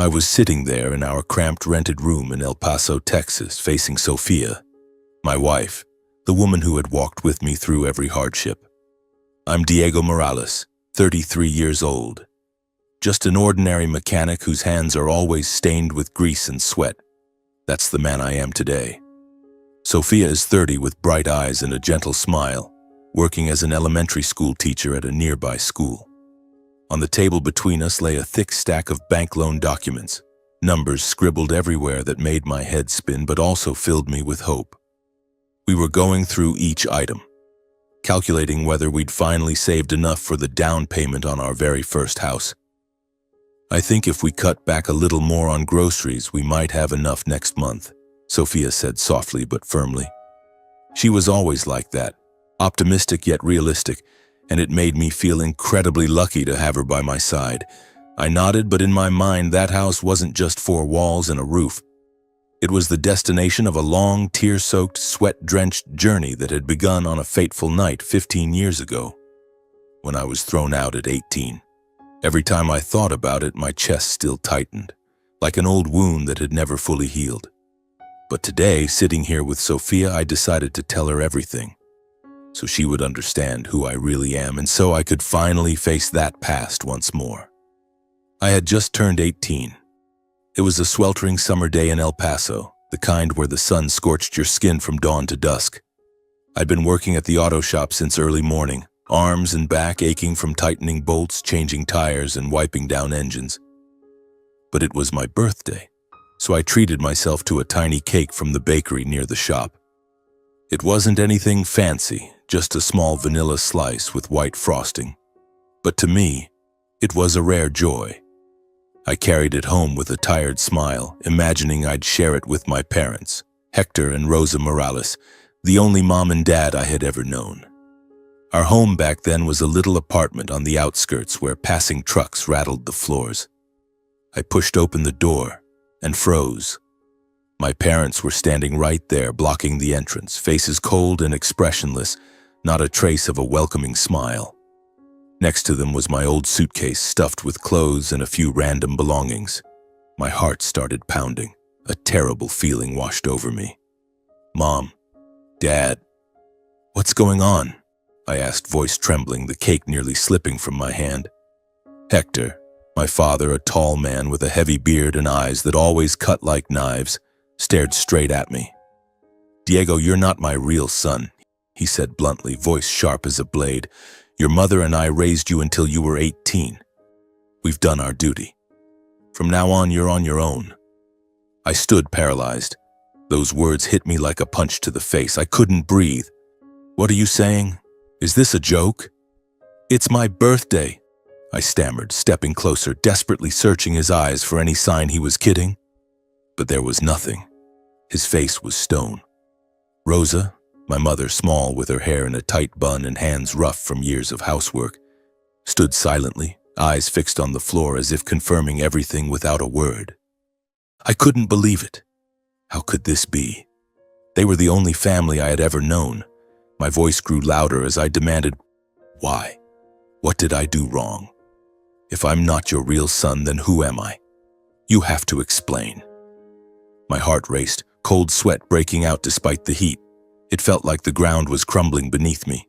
I was sitting there in our cramped rented room in El Paso, Texas, facing Sophia, my wife, the woman who had walked with me through every hardship. I'm Diego Morales, 33 years old. Just an ordinary mechanic whose hands are always stained with grease and sweat. That's the man I am today. Sophia is 30 with bright eyes and a gentle smile, working as an elementary school teacher at a nearby school. On the table between us lay a thick stack of bank loan documents, numbers scribbled everywhere that made my head spin but also filled me with hope. We were going through each item, calculating whether we'd finally saved enough for the down payment on our very first house. I think if we cut back a little more on groceries, we might have enough next month, Sophia said softly but firmly. She was always like that, optimistic yet realistic, and it made me feel incredibly lucky to have her by my side. I nodded, but in my mind, that house wasn't just four walls and a roof. It was the destination of a long, tear-soaked, sweat-drenched journey that had begun on a fateful night 15 years ago, when I was thrown out at 18. Every time I thought about it, my chest still tightened, like an old wound that had never fully healed. But today, sitting here with Sophia, I decided to tell her everything, so she would understand who I really am, and so I could finally face that past once more. I had just turned 18. It was a sweltering summer day in El Paso, the kind where the sun scorched your skin from dawn to dusk. I'd been working at the auto shop since early morning, arms and back aching from tightening bolts, changing tires, and wiping down engines. But it was my birthday, so I treated myself to a tiny cake from the bakery near the shop. It wasn't anything fancy, just a small vanilla slice with white frosting. But to me, it was a rare joy. I carried it home with a tired smile, imagining I'd share it with my parents, Hector and Rosa Morales, the only mom and dad I had ever known. Our home back then was a little apartment on the outskirts where passing trucks rattled the floors. I pushed open the door and froze. My parents were standing right there, blocking the entrance, faces cold and expressionless, not a trace of a welcoming smile. Next to them was my old suitcase stuffed with clothes and a few random belongings. My heart started pounding. A terrible feeling washed over me. Mom, Dad, what's going on? I asked, voice trembling, the cake nearly slipping from my hand. Hector, my father, a tall man with a heavy beard and eyes that always cut like knives, stared straight at me. Diego, you're not my real son, he said bluntly, voice sharp as a blade. Your mother and I raised you until you were 18. We've done our duty. From now on, you're on your own. I stood paralyzed. Those words hit me like a punch to the face. I couldn't breathe. What are you saying? Is this a joke? It's my birthday, I stammered, stepping closer, desperately searching his eyes for any sign he was kidding. But there was nothing. His face was stone. Rosa, my mother, small with her hair in a tight bun and hands rough from years of housework, stood silently, eyes fixed on the floor as if confirming everything without a word. I couldn't believe it. How could this be? They were the only family I had ever known. My voice grew louder as I demanded, why? What did I do wrong? If I'm not your real son, then who am I? You have to explain. My heart raced, cold sweat breaking out despite the heat. It felt like the ground was crumbling beneath me.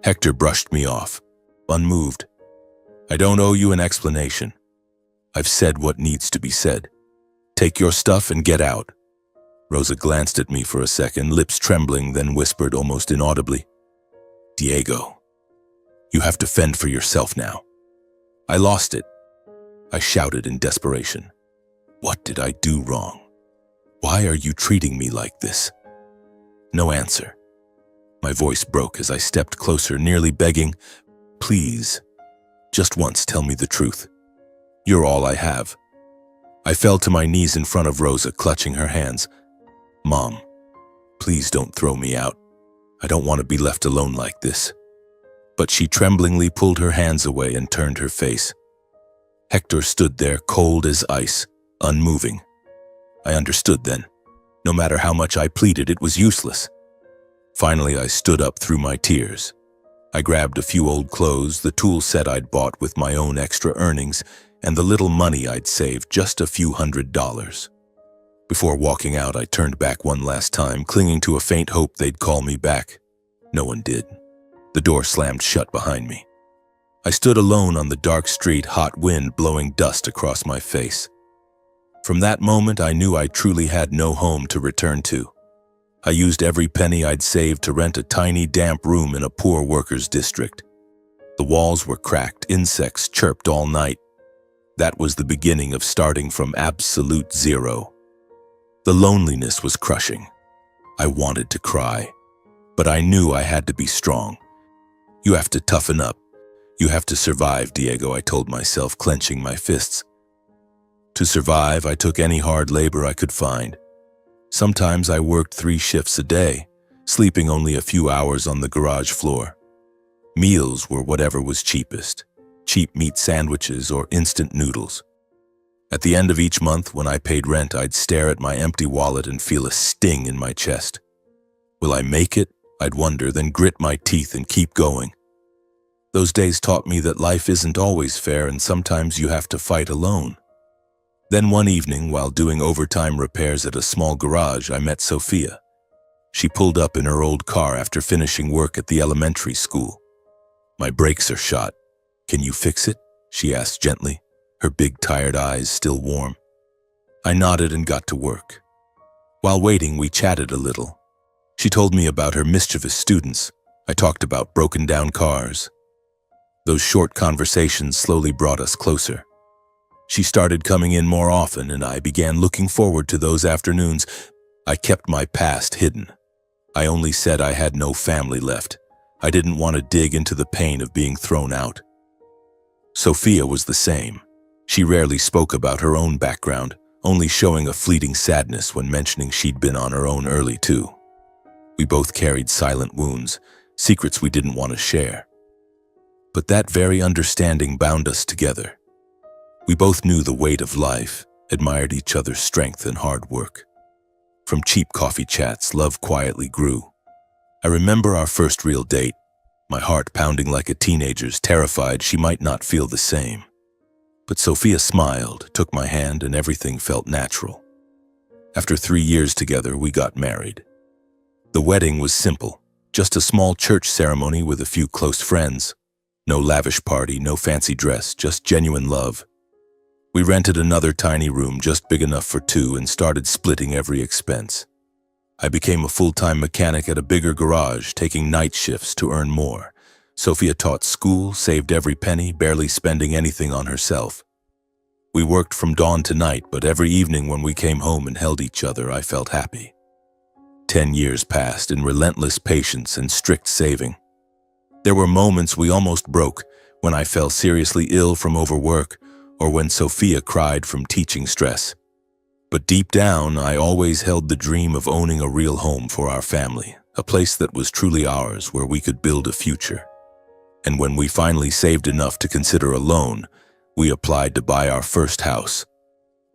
Hector brushed me off, unmoved. I don't owe you an explanation. I've said what needs to be said. Take your stuff and get out. Rosa glanced at me for a second, lips trembling, then whispered almost inaudibly, Diego, you have to fend for yourself now. I lost it. I shouted in desperation. What did I do wrong? Why are you treating me like this? No answer. My voice broke as I stepped closer, nearly begging, please, just once tell me the truth. You're all I have. I fell to my knees in front of Rosa, clutching her hands. Mom, please don't throw me out. I don't want to be left alone like this. But she tremblingly pulled her hands away and turned her face. Hector stood there, cold as ice, unmoving. I understood then. No matter how much I pleaded, it was useless. Finally, I stood up through my tears. I grabbed a few old clothes, the tool set I'd bought with my own extra earnings, and the little money I'd saved, just a few $100s. Before walking out, I turned back one last time, clinging to a faint hope they'd call me back. No one did. The door slammed shut behind me. I stood alone on the dark street, hot wind blowing dust across my face. From that moment, I knew I truly had no home to return to. I used every penny I'd saved to rent a tiny, damp room in a poor workers' district. The walls were cracked, insects chirped all night. That was the beginning of starting from absolute zero. The loneliness was crushing. I wanted to cry, but I knew I had to be strong. You have to toughen up. You have to survive, Diego, I told myself, clenching my fists. To survive, I took any hard labor I could find. Sometimes I worked 3 shifts a day, sleeping only a few hours on the garage floor. Meals were whatever was cheapest, cheap meat sandwiches or instant noodles. At the end of each month, when I paid rent, I'd stare at my empty wallet and feel a sting in my chest. Will I make it? I'd wonder, then grit my teeth and keep going. Those days taught me that life isn't always fair and sometimes you have to fight alone. Then one evening, while doing overtime repairs at a small garage, I met Sophia. She pulled up in her old car after finishing work at the elementary school. My brakes are shot. Can you fix it? She asked gently, her big tired eyes still warm. I nodded and got to work. While waiting, we chatted a little. She told me about her mischievous students. I talked about broken down cars. Those short conversations slowly brought us closer. She started coming in more often, and I began looking forward to those afternoons. I kept my past hidden. I only said I had no family left. I didn't want to dig into the pain of being thrown out. Sophia was the same. She rarely spoke about her own background, only showing a fleeting sadness when mentioning she'd been on her own early too. We both carried silent wounds, secrets we didn't want to share. But that very understanding bound us together. We both knew the weight of life, admired each other's strength and hard work. From cheap coffee chats, love quietly grew. I remember our first real date, my heart pounding like a teenager's, terrified she might not feel the same. But Sophia smiled, took my hand, and everything felt natural. After 3 years together, we got married. The wedding was simple, just a small church ceremony with a few close friends. No lavish party, no fancy dress, just genuine love. We rented another tiny room just big enough for 2 and started splitting every expense. I became a full-time mechanic at a bigger garage, taking night shifts to earn more. Sophia taught school, saved every penny, barely spending anything on herself. We worked from dawn to night, but every evening when we came home and held each other, I felt happy. 10 years passed in relentless patience and strict saving. There were moments we almost broke, when I fell seriously ill from overwork, or when Sophia cried from teaching stress. But deep down, I always held the dream of owning a real home for our family, a place that was truly ours where we could build a future. And when we finally saved enough to consider a loan, we applied to buy our first house.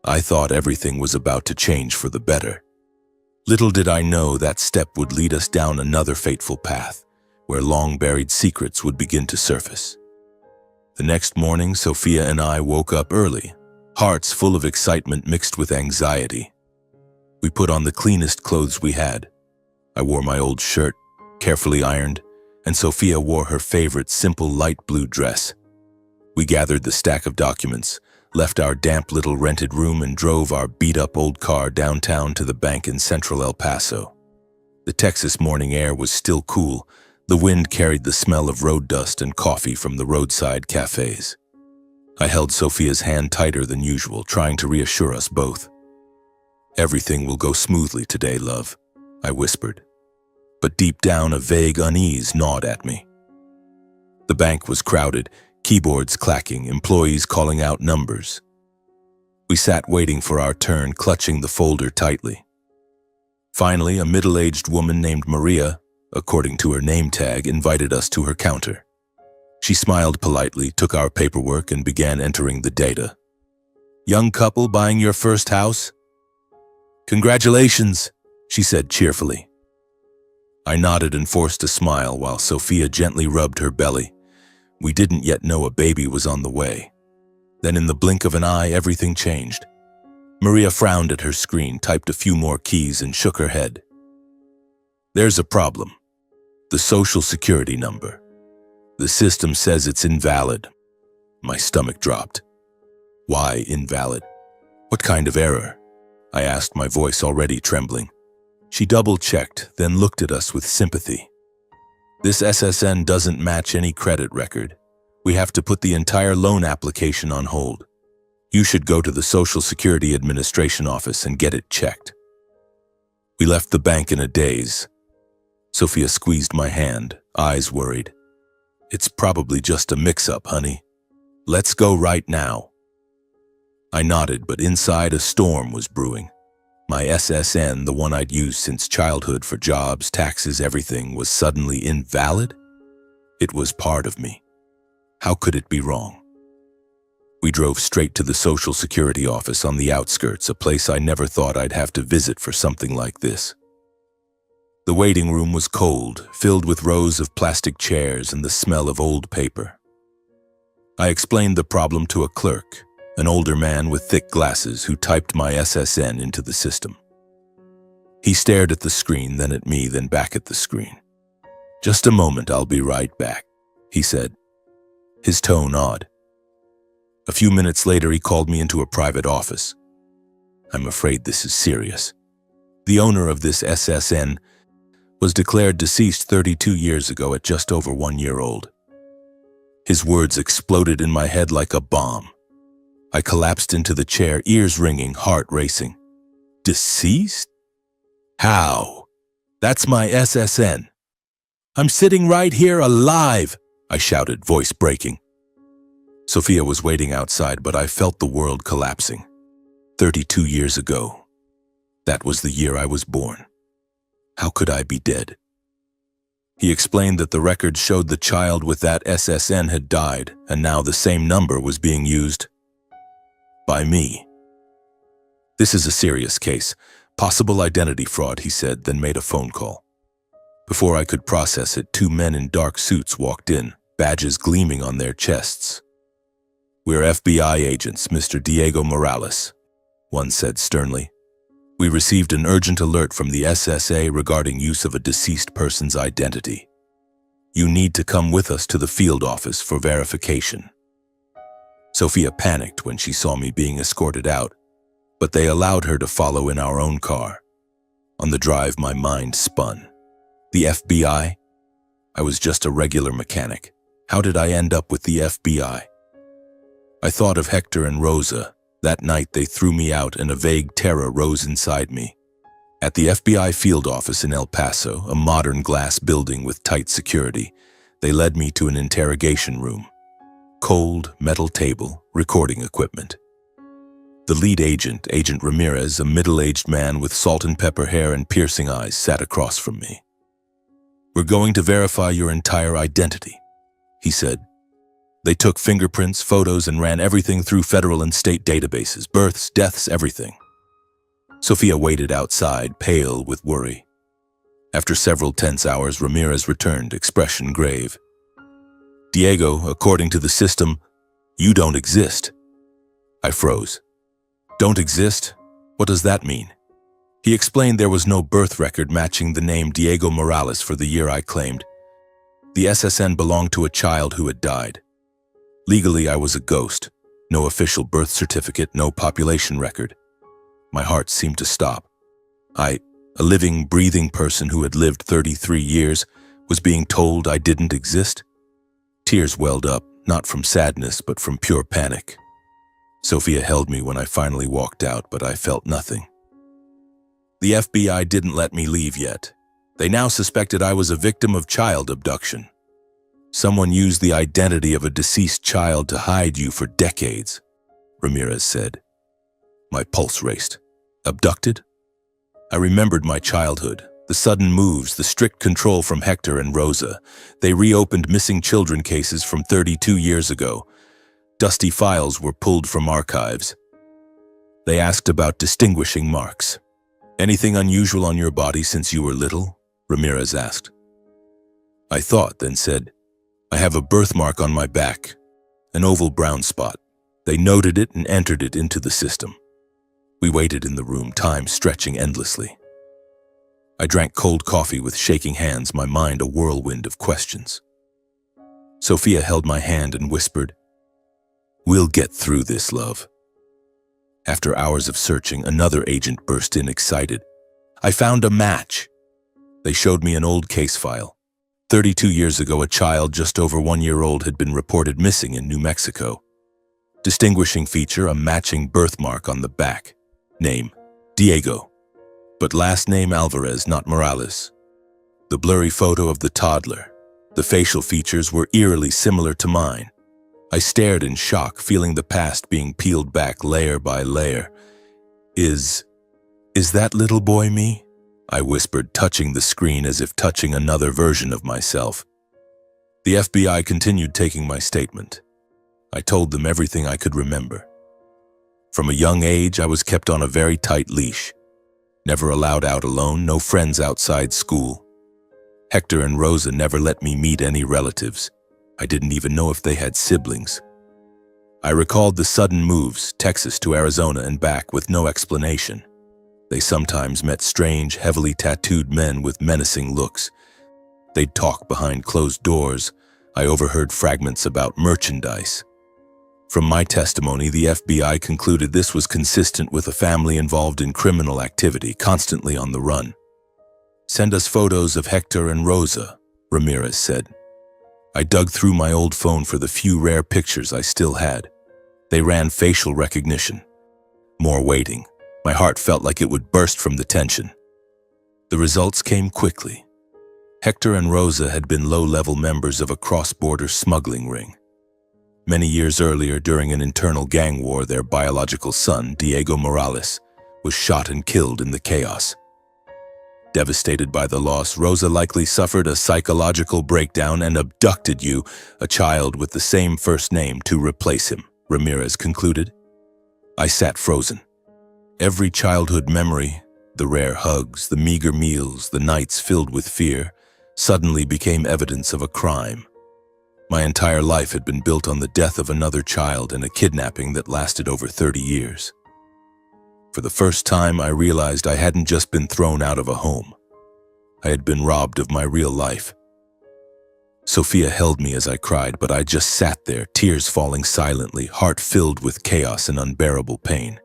I thought everything was about to change for the better. Little did I know that step would lead us down another fateful path, where long-buried secrets would begin to surface. The next morning, Sophia and I woke up early, hearts full of excitement mixed with anxiety. We put on the cleanest clothes we had. I wore my old shirt, carefully ironed, and Sophia wore her favorite simple light blue dress. We gathered the stack of documents, left our damp little rented room, and drove our beat-up old car downtown to the bank in central El Paso. The Texas morning air was still cool. The wind carried the smell of road dust and coffee from the roadside cafes. I held Sophia's hand tighter than usual, trying to reassure us both. "Everything will go smoothly today, love," I whispered. But deep down, a vague unease gnawed at me. The bank was crowded, keyboards clacking, employees calling out numbers. We sat waiting for our turn, clutching the folder tightly. Finally, a middle-aged woman named Maria, according to her name tag, invited us to her counter. She smiled politely, took our paperwork, and began entering the data. "Young couple buying your first house?" "Congratulations," she said cheerfully. I nodded and forced a smile while Sophia gently rubbed her belly. We didn't yet know a baby was on the way. Then in the blink of an eye, everything changed. Maria frowned at her screen, typed a few more keys, and shook her head. There's a problem. The social security number. The system says it's invalid. My stomach dropped. Why invalid? What kind of error? I asked, my voice already trembling. She double-checked, then looked at us with sympathy. This SSN doesn't match any credit record. We have to put the entire loan application on hold. You should go to the Social Security Administration office and get it checked. We left the bank in a daze. Sophia squeezed my hand, eyes worried. It's probably just a mix-up, honey. Let's go right now. I nodded, but inside a storm was brewing. My SSN, the one I'd used since childhood for jobs, taxes, everything, was suddenly invalid? It was part of me. How could it be wrong? We drove straight to the Social Security office on the outskirts, a place I never thought I'd have to visit for something like this. The waiting room was cold, filled with rows of plastic chairs and the smell of old paper. I explained the problem to a clerk, an older man with thick glasses who typed my SSN into the system. He stared at the screen, then at me, then back at the screen. "Just a moment, I'll be right back," he said, his tone odd. A few minutes later, he called me into a private office. "I'm afraid this is serious. The owner of this SSN was declared deceased 32 years ago at just over 1 year old." His words exploded in my head like a bomb. I collapsed into the chair, ears ringing, heart racing. Deceased? How? That's my SSN. I'm sitting right here alive, I shouted, voice breaking. Sophia was waiting outside, but I felt the world collapsing. 32 years ago. That was the year I was born. How could I be dead? He explained that the records showed the child with that SSN had died, and now the same number was being used by me. "This is a serious case. Possible identity fraud," he said, then made a phone call. Before I could process it, 2 men in dark suits walked in, badges gleaming on their chests. "We're FBI agents, Mr. Diego Morales," one said sternly. "We received an urgent alert from the SSA regarding use of a deceased person's identity. You need to come with us to the field office for verification." Sophia panicked when she saw me being escorted out, but they allowed her to follow in our own car. On the drive, my mind spun. The FBI? I was just a regular mechanic. How did I end up with the FBI? I thought of Hector and Rosa. That night they threw me out and a vague terror rose inside me. At the FBI field office in El Paso, a modern glass building with tight security, they led me to an interrogation room. Cold, metal table, recording equipment. The lead agent, Agent Ramirez, a middle-aged man with salt and pepper hair and piercing eyes, sat across from me. "We're going to verify your entire identity," he said. "They took fingerprints, photos, and ran everything through federal and state databases, births, deaths, everything." Sophia waited outside, pale with worry. After several tense hours, Ramirez returned, expression grave. "Diego, according to the system, you don't exist." I froze. "Don't exist? What does that mean?" He explained there was no birth record matching the name Diego Morales for the year I claimed. The SSN belonged to a child who had died. Legally, I was a ghost. No official birth certificate, no population record. My heart seemed to stop. A living, breathing person who had lived 33 years, was being told I didn't exist? Tears welled up, not from sadness, but from pure panic. Sophia held me when I finally walked out, but I felt nothing. The FBI didn't let me leave yet. They now suspected I was a victim of child abduction. "Someone used the identity of a deceased child to hide you for decades," Ramirez said. My pulse raced. Abducted? I remembered my childhood, the sudden moves, the strict control from Hector and Rosa. They reopened missing children cases from 32 years ago. Dusty files were pulled from archives. They asked about distinguishing marks. "Anything unusual on your body since you were little?" Ramirez asked. I thought, then said, "I have a birthmark on my back, an oval brown spot. They noted it and entered it into the system. We waited in the room, time stretching endlessly. I drank cold coffee with shaking hands, my mind a whirlwind of questions. Sophia held my hand and whispered, "We'll get through this, love." After hours of searching, another agent burst in, excited. "I found a match." They showed me an old case file. 32 years ago, a child just over 1 year old had been reported missing in New Mexico. Distinguishing feature, a matching birthmark on the back. Name, Diego. But last name Alvarez, not Morales. The blurry photo of the toddler. The facial features were eerily similar to mine. I stared in shock, feeling the past being peeled back layer by layer. Is that little boy me?" I whispered, touching the screen as if touching another version of myself. The FBI continued taking my statement. I told them everything I could remember. From a young age, I was kept on a very tight leash. Never allowed out alone, no friends outside school. Hector and Rosa never let me meet any relatives. I didn't even know if they had siblings. I recalled the sudden moves, Texas to Arizona and back, with no explanation. They sometimes met strange, heavily tattooed men with menacing looks. They'd talk behind closed doors. I overheard fragments about merchandise. From my testimony, the FBI concluded this was consistent with a family involved in criminal activity, constantly on the run. "Send us photos of Hector and Rosa," Ramirez said. I dug through my old phone for the few rare pictures I still had. They ran facial recognition. More waiting. My heart felt like it would burst from the tension. The results came quickly. Hector and Rosa had been low-level members of a cross-border smuggling ring. Many years earlier, during an internal gang war, their biological son, Diego Morales, was shot and killed in the chaos. Devastated by the loss, Rosa likely suffered a psychological breakdown and abducted you, a child with the same first name, to replace him, Ramirez concluded. I sat frozen. Every childhood memory, the rare hugs, the meager meals, the nights filled with fear, suddenly became evidence of a crime. My entire life had been built on the death of another child and a kidnapping that lasted over 30 years. For the first time, I realized I hadn't just been thrown out of a home. I had been robbed of my real life. Sophia held me as I cried, but I just sat there, tears falling silently, heart filled with chaos and unbearable pain.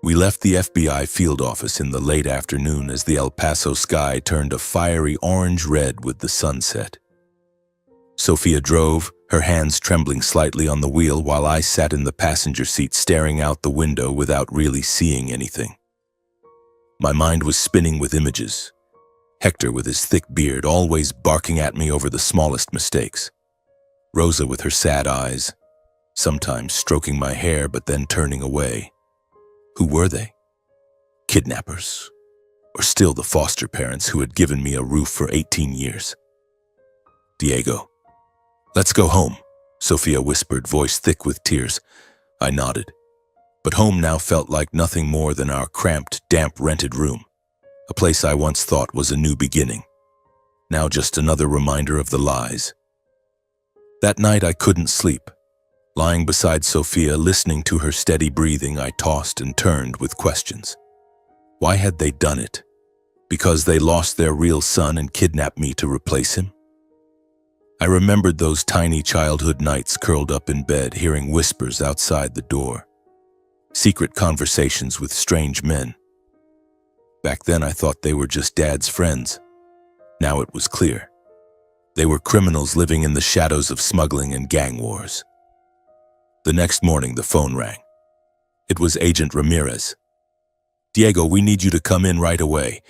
We left the FBI field office in the late afternoon as the El Paso sky turned a fiery orange-red with the sunset. Sophia drove, her hands trembling slightly on the wheel, while I sat in the passenger seat staring out the window without really seeing anything. My mind was spinning with images. Hector with his thick beard, always barking at me over the smallest mistakes. Rosa with her sad eyes, sometimes stroking my hair but then turning away. Who were they? Kidnappers? Or still the foster parents who had given me a roof for 18 years? Diego. "Let's go home," Sophia whispered, voice thick with tears. I nodded. But home now felt like nothing more than our cramped, damp rented room. A place I once thought was a new beginning. Now just another reminder of the lies. That night I couldn't sleep. Lying beside Sophia, listening to her steady breathing, I tossed and turned with questions. Why had they done it? Because they lost their real son and kidnapped me to replace him? I remembered those tiny childhood nights curled up in bed, hearing whispers outside the door. Secret conversations with strange men. Back then I thought they were just Dad's friends. Now it was clear. They were criminals living in the shadows of smuggling and gang wars. The next morning the phone rang. It was Agent Ramirez. "Diego, we need you to come in right away.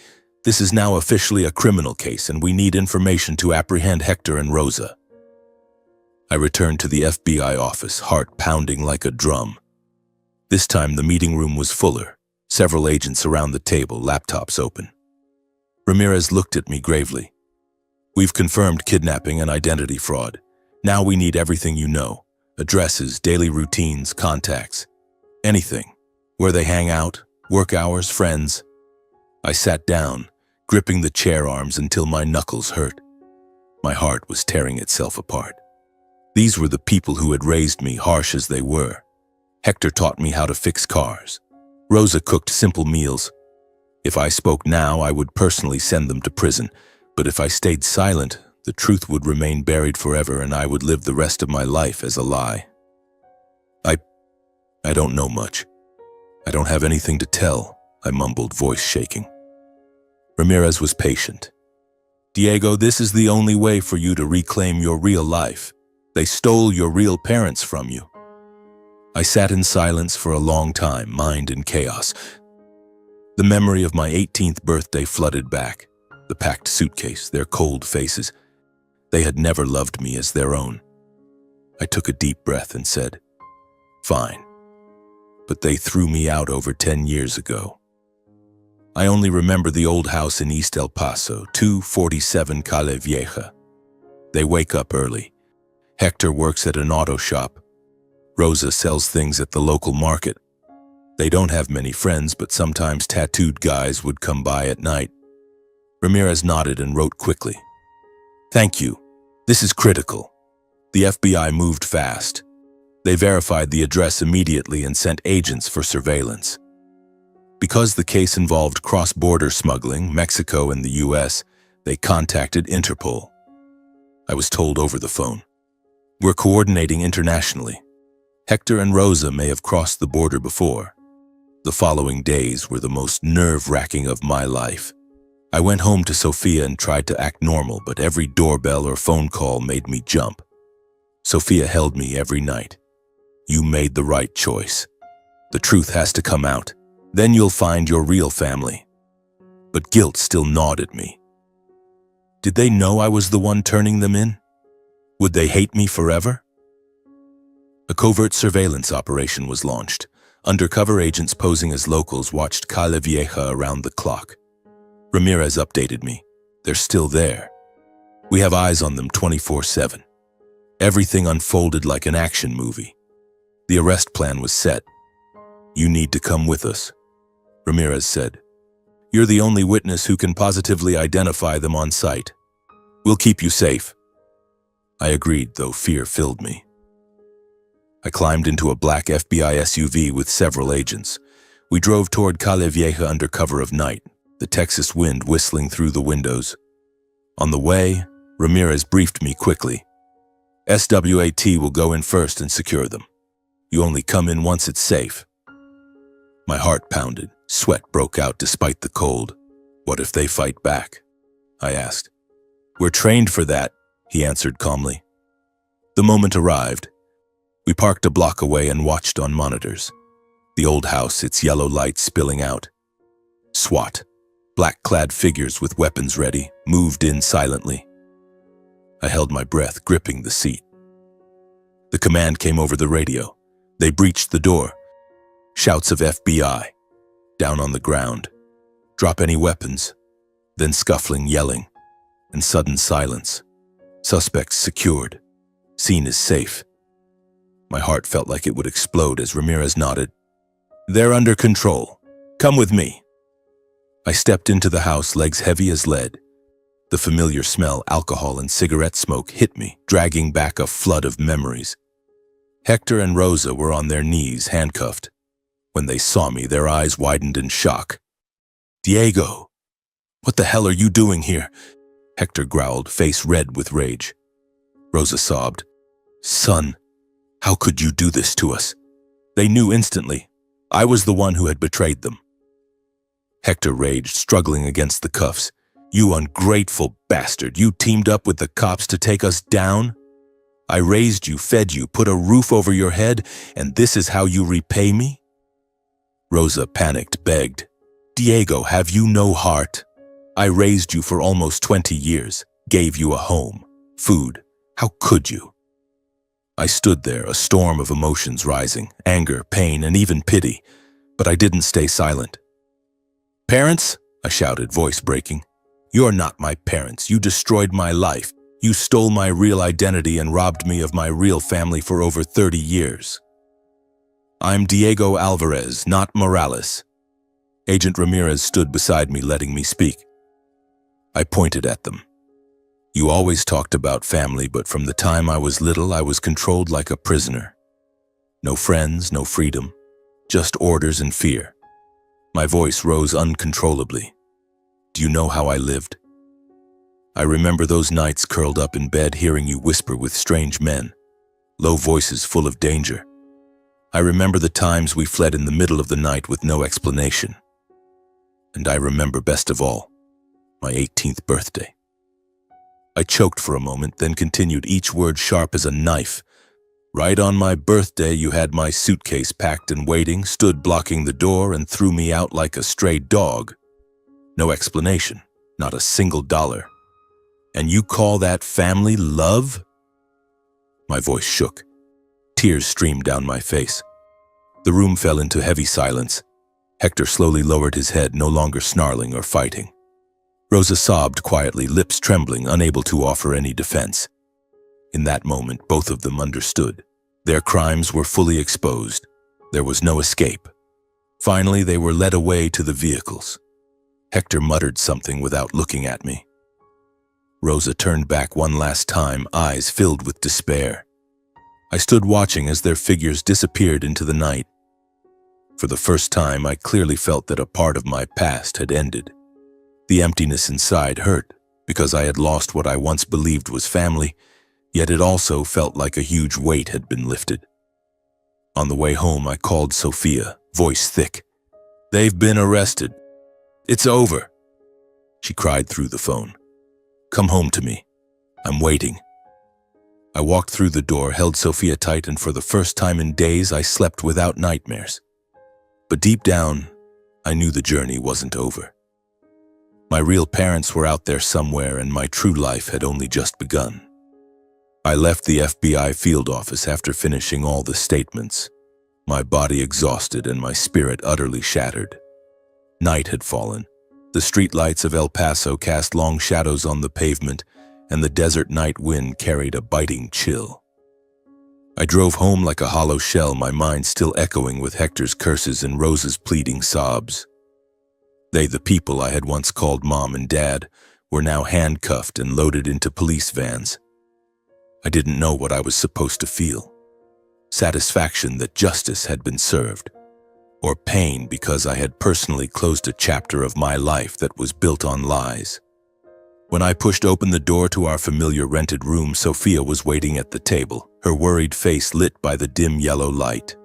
This is now officially a criminal case and we need information to apprehend Hector and Rosa." I returned to the FBI office, heart pounding like a drum. This time the meeting room was fuller, several agents around the table, laptops open. Ramirez looked at me gravely. "We've confirmed kidnapping and identity fraud. Now we need everything you know. Addresses, daily routines, contacts. Anything. Where they hang out, work hours, friends." I sat down, gripping the chair arms until my knuckles hurt. My heart was tearing itself apart. These were the people who had raised me, harsh as they were. Hector taught me how to fix cars. Rosa cooked simple meals. If I spoke now, I would personally send them to prison. But if I stayed silent, the truth would remain buried forever and I would live the rest of my life as a lie. I don't know much. I don't have anything to tell, I mumbled, voice shaking. Ramirez was patient. Diego, this is the only way for you to reclaim your real life. They stole your real parents from you. I sat in silence for a long time, mind in chaos. The memory of my 18th birthday flooded back. The packed suitcase, their cold faces. They had never loved me as their own. I took a deep breath and said, "Fine." But they threw me out over 10 years ago. I only remember the old house in East El Paso, 247 Calle Vieja. They wake up early. Hector works at an auto shop. Rosa sells things at the local market. They don't have many friends, but sometimes tattooed guys would come by at night. Ramirez nodded and wrote quickly. "Thank you. This is critical." The FBI moved fast. They verified the address immediately and sent agents for surveillance. Because the case involved cross-border smuggling, Mexico and the US, they contacted Interpol. I was told over the phone, "We're coordinating internationally. Hector and Rosa may have crossed the border before." The following days were the most nerve-wracking of my life. I went home to Sofia and tried to act normal, but every doorbell or phone call made me jump. Sofia held me every night. "You made the right choice. The truth has to come out. Then you'll find your real family." But guilt still gnawed at me. Did they know I was the one turning them in? Would they hate me forever? A covert surveillance operation was launched. Undercover agents posing as locals watched Calle Vieja around the clock. Ramirez updated me. They're still there. We have eyes on them 24/7. Everything unfolded like an action movie. The arrest plan was set. "You need to come with us," Ramirez said. "You're the only witness who can positively identify them on site. We'll keep you safe." I agreed, though fear filled me. I climbed into a black FBI SUV with several agents. We drove toward Calle Vieja under cover of night, the Texas wind whistling through the windows. On the way, Ramirez briefed me quickly. "SWAT will go in first and secure them. You only come in once it's safe." My heart pounded. Sweat broke out despite the cold. "What if they fight back?" I asked. "We're trained for that," he answered calmly. The moment arrived. We parked a block away and watched on monitors. The old house, its yellow light spilling out. SWAT, black-clad figures with weapons ready, moved in silently. I held my breath, gripping the seat. The command came over the radio. They breached the door. Shouts of FBI. Down on the ground. "Drop any weapons." Then scuffling, yelling. And sudden silence. Suspects secured. Scene is safe. My heart felt like it would explode as Ramirez nodded. "They're under control. Come with me." I stepped into the house, legs heavy as lead. The familiar smell, alcohol and cigarette smoke hit me, dragging back a flood of memories. Hector and Rosa were on their knees, handcuffed. When they saw me, their eyes widened in shock. "Diego, what the hell are you doing here?" Hector growled, face red with rage. Rosa sobbed. "Son, how could you do this to us?" They knew instantly. I was the one who had betrayed them. Hector raged, struggling against the cuffs. "You ungrateful bastard, you teamed up with the cops to take us down? I raised you, fed you, put a roof over your head, and this is how you repay me?" Rosa panicked, begged. "Diego, have you no heart? I raised you for almost 20 years, gave you a home, food. How could you?" I stood there, a storm of emotions rising, anger, pain, and even pity, but I didn't stay silent. "Parents?" I shouted, voice breaking. "You're not my parents. You destroyed my life. You stole my real identity and robbed me of my real family for over 30 years. I'm Diego Alvarez, not Morales." Agent Ramirez stood beside me, letting me speak. I pointed at them. "You always talked about family, but from the time I was little, I was controlled like a prisoner. No friends, no freedom, just orders and fear. My voice rose uncontrollably. Do you know how I lived? I remember those nights curled up in bed hearing you whisper with strange men, low voices full of danger. I remember the times we fled in the middle of the night with no explanation. And I remember best of all, my 18th birthday. I choked for a moment, then continued, each word sharp as a knife. Right on my birthday, you had my suitcase packed and waiting, stood blocking the door, and threw me out like a stray dog. No explanation, not a single dollar. And you call that family love? My voice shook. Tears streamed down my face. The room fell into heavy silence. Hector slowly lowered his head, no longer snarling or fighting. Rosa sobbed quietly, lips trembling, unable to offer any defense. In that moment, both of them understood. Their crimes were fully exposed. There was no escape. Finally, they were led away to the vehicles. Hector muttered something without looking at me. Rosa turned back one last time, eyes filled with despair. I stood watching as their figures disappeared into the night. For the first time, I clearly felt that a part of my past had ended. The emptiness inside hurt, because I had lost what I once believed was family, yet it also felt like a huge weight had been lifted. On the way home, I called Sophia, voice thick. "They've been arrested. It's over," she cried through the phone. "Come home to me. I'm waiting." I walked through the door, held Sophia tight, and for the first time in days, I slept without nightmares. But deep down, I knew the journey wasn't over. My real parents were out there somewhere, and my true life had only just begun. I left the FBI field office after finishing all the statements, my body exhausted and my spirit utterly shattered. Night had fallen. The streetlights of El Paso cast long shadows on the pavement, and the desert night wind carried a biting chill. I drove home like a hollow shell, my mind still echoing with Hector's curses and Rosa's pleading sobs. They, the people I had once called Mom and Dad, were now handcuffed and loaded into police vans. I didn't know what I was supposed to feel. Satisfaction that justice had been served, or pain because I had personally closed a chapter of my life that was built on lies. When I pushed open the door to our familiar rented room, Sophia was waiting at the table, her worried face lit by the dim yellow light.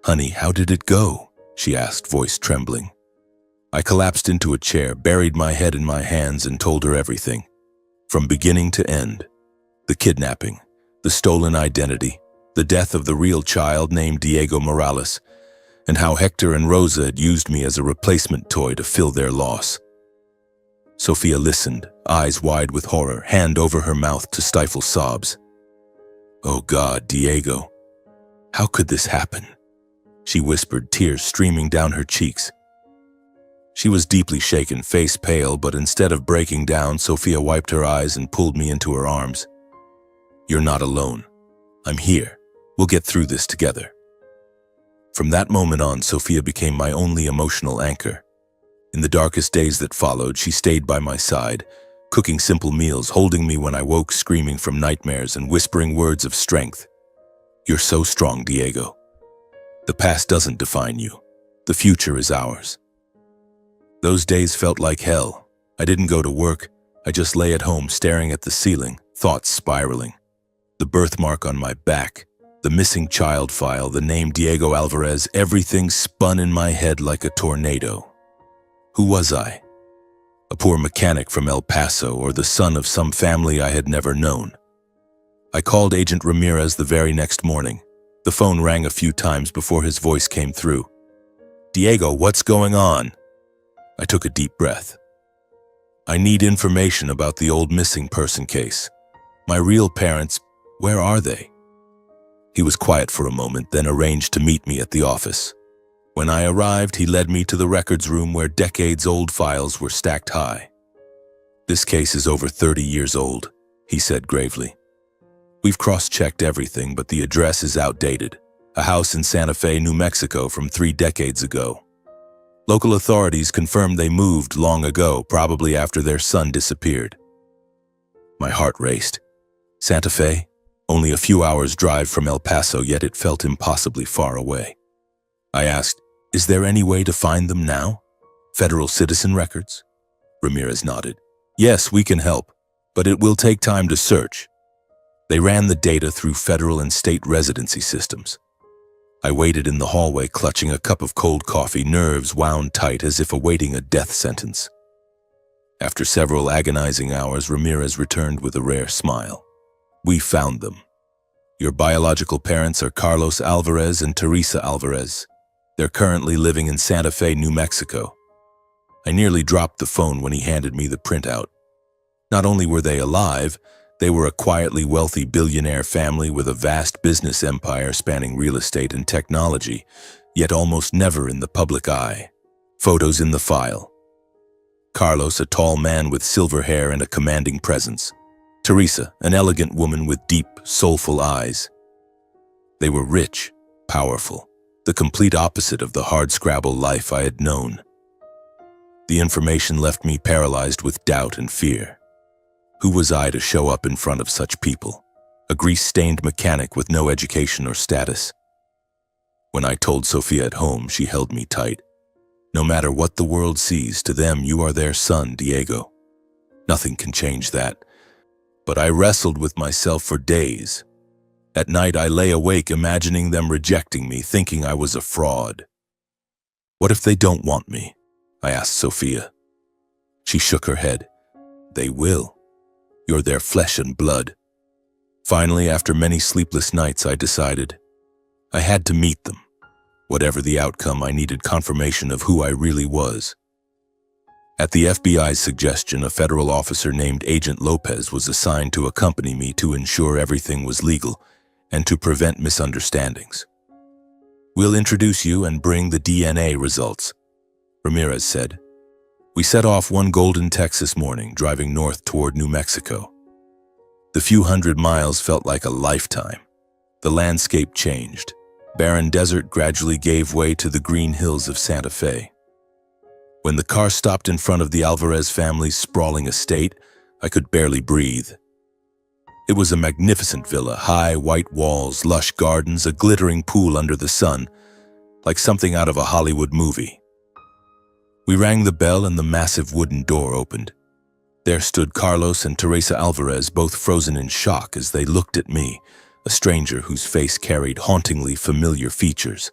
"Honey, how did it go?" she asked, voice trembling. I collapsed into a chair, buried my head in my hands, and told her everything, from beginning to end. The kidnapping, the stolen identity, the death of the real child named Diego Morales, and how Hector and Rosa had used me as a replacement toy to fill their loss. Sophia listened, eyes wide with horror, hand over her mouth to stifle sobs. "Oh God, Diego, how could this happen?" she whispered, tears streaming down her cheeks. She was deeply shaken, face pale, but instead of breaking down, Sophia wiped her eyes and pulled me into her arms. "You're not alone. I'm here. We'll get through this together." From that moment on, Sophia became my only emotional anchor. In the darkest days that followed, she stayed by my side, cooking simple meals, holding me when I woke screaming from nightmares, and whispering words of strength. "You're so strong, Diego. The past doesn't define you. The future is ours." Those days felt like hell. I didn't go to work. I just lay at home staring at the ceiling, thoughts spiraling. The birthmark on my back, the missing child file, the name Diego Alvarez, everything spun in my head like a tornado. Who was I? A poor mechanic from El Paso, or the son of some family I had never known? I called Agent Ramirez the very next morning. The phone rang a few times before his voice came through. "Diego, what's going on?" I took a deep breath. "I need information about the old missing person case. My real parents, where are they?" He was quiet for a moment, then arranged to meet me at the office. When I arrived, he led me to the records room where decades-old files were stacked high. "This case is over 30 years old," he said gravely. "We've cross-checked everything, but the address is outdated. A house in Santa Fe, New Mexico from 3 decades ago. Local authorities confirmed they moved long ago, probably after their son disappeared." My heart raced. "Santa Fe? only a few hours' drive from El Paso, yet it felt impossibly far away. I asked, "Is there any way to find them now? Federal citizen records?" Ramirez nodded. "Yes, we can help, but it will take time to search." They ran the data through federal and state residency systems. I waited in the hallway, clutching a cup of cold coffee, nerves wound tight as if awaiting a death sentence. After several agonizing hours, Ramirez returned with a rare smile. "We found them. Your biological parents are Carlos Alvarez and Teresa Alvarez. They're currently living in Santa Fe, New Mexico." I nearly dropped the phone when he handed me the printout. Not only were they alive, they were a quietly wealthy billionaire family with a vast business empire spanning real estate and technology, yet almost never in the public eye. Photos in the file. Carlos, a tall man with silver hair and a commanding presence. Teresa, an elegant woman with deep, soulful eyes. They were rich, powerful, the complete opposite of the hardscrabble life I had known. The information left me paralyzed with doubt and fear. Who was I to show up in front of such people? A grease-stained mechanic with no education or status. When I told Sophia at home, she held me tight. "No matter what the world sees, to them you are their son, Diego. Nothing can change that." But I wrestled with myself for days. At night I lay awake imagining them rejecting me, thinking I was a fraud. "What if they don't want me?" I asked Sophia. She shook her head. "They will. You're their flesh and blood." Finally, after many sleepless nights, I decided I had to meet them. Whatever the outcome, I needed confirmation of who I really was. At the FBI's suggestion, a federal officer named Agent Lopez was assigned to accompany me to ensure everything was legal and to prevent misunderstandings. "We'll introduce you and bring the DNA results," Ramirez said. We set off one golden Texas morning, driving north toward New Mexico. The few hundred miles felt like a lifetime. The landscape changed. Barren desert gradually gave way to the green hills of Santa Fe. When the car stopped in front of the Alvarez family's sprawling estate, I could barely breathe. It was a magnificent villa, high white walls, lush gardens, a glittering pool under the sun, like something out of a Hollywood movie. We rang the bell and the massive wooden door opened. There stood Carlos and Teresa Alvarez, both frozen in shock as they looked at me, a stranger whose face carried hauntingly familiar features.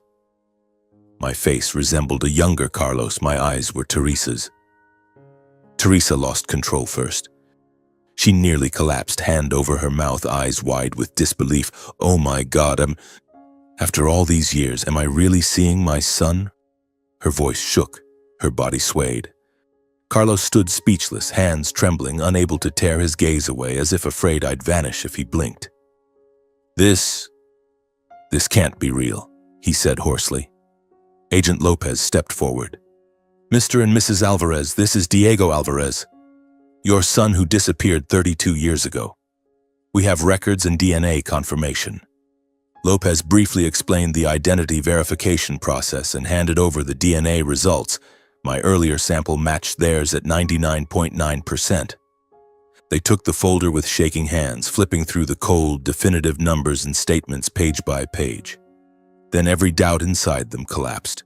My face resembled a younger Carlos, my eyes were Teresa's. Teresa lost control first. She nearly collapsed, hand over her mouth, eyes wide with disbelief. "Oh my God, after all these years, am I really seeing my son?" Her voice shook, her body swayed. Carlos stood speechless, hands trembling, unable to tear his gaze away, as if afraid I'd vanish if he blinked. This can't be real," he said hoarsely. Agent Lopez stepped forward. "Mr. and Mrs. Alvarez, this is Diego Alvarez, your son who disappeared 32 years ago. We have records and DNA confirmation." Lopez briefly explained the identity verification process and handed over the DNA results. My earlier sample matched theirs at 99.9%. They took the folder with shaking hands, flipping through the cold, definitive numbers and statements page by page. Then every doubt inside them collapsed.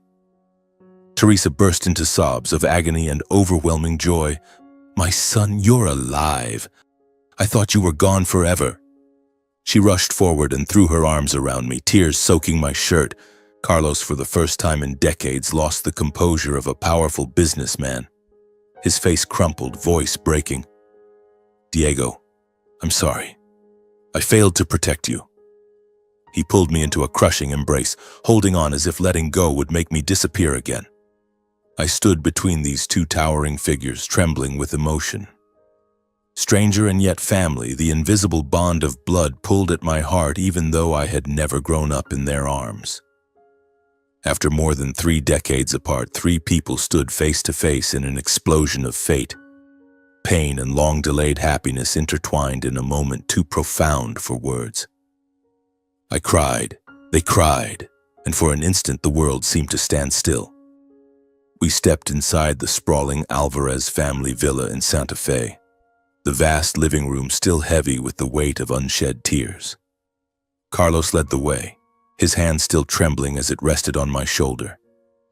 Teresa burst into sobs of agony and overwhelming joy. "My son, you're alive. I thought you were gone forever." She rushed forward and threw her arms around me, tears soaking my shirt. Carlos, for the first time in decades, lost the composure of a powerful businessman. His face crumpled, voice breaking. "Diego, I'm sorry. I failed to protect you." He pulled me into a crushing embrace, holding on as if letting go would make me disappear again. I stood between these two towering figures, trembling with emotion. Stranger and yet family, the invisible bond of blood pulled at my heart even though I had never grown up in their arms. After more than 3 decades apart, 3 people stood face to face in an explosion of fate. Pain and long-delayed happiness intertwined in a moment too profound for words. I cried, they cried, and for an instant the world seemed to stand still. We stepped inside the sprawling Alvarez family villa in Santa Fe, the vast living room still heavy with the weight of unshed tears. Carlos led the way, his hand still trembling as it rested on my shoulder,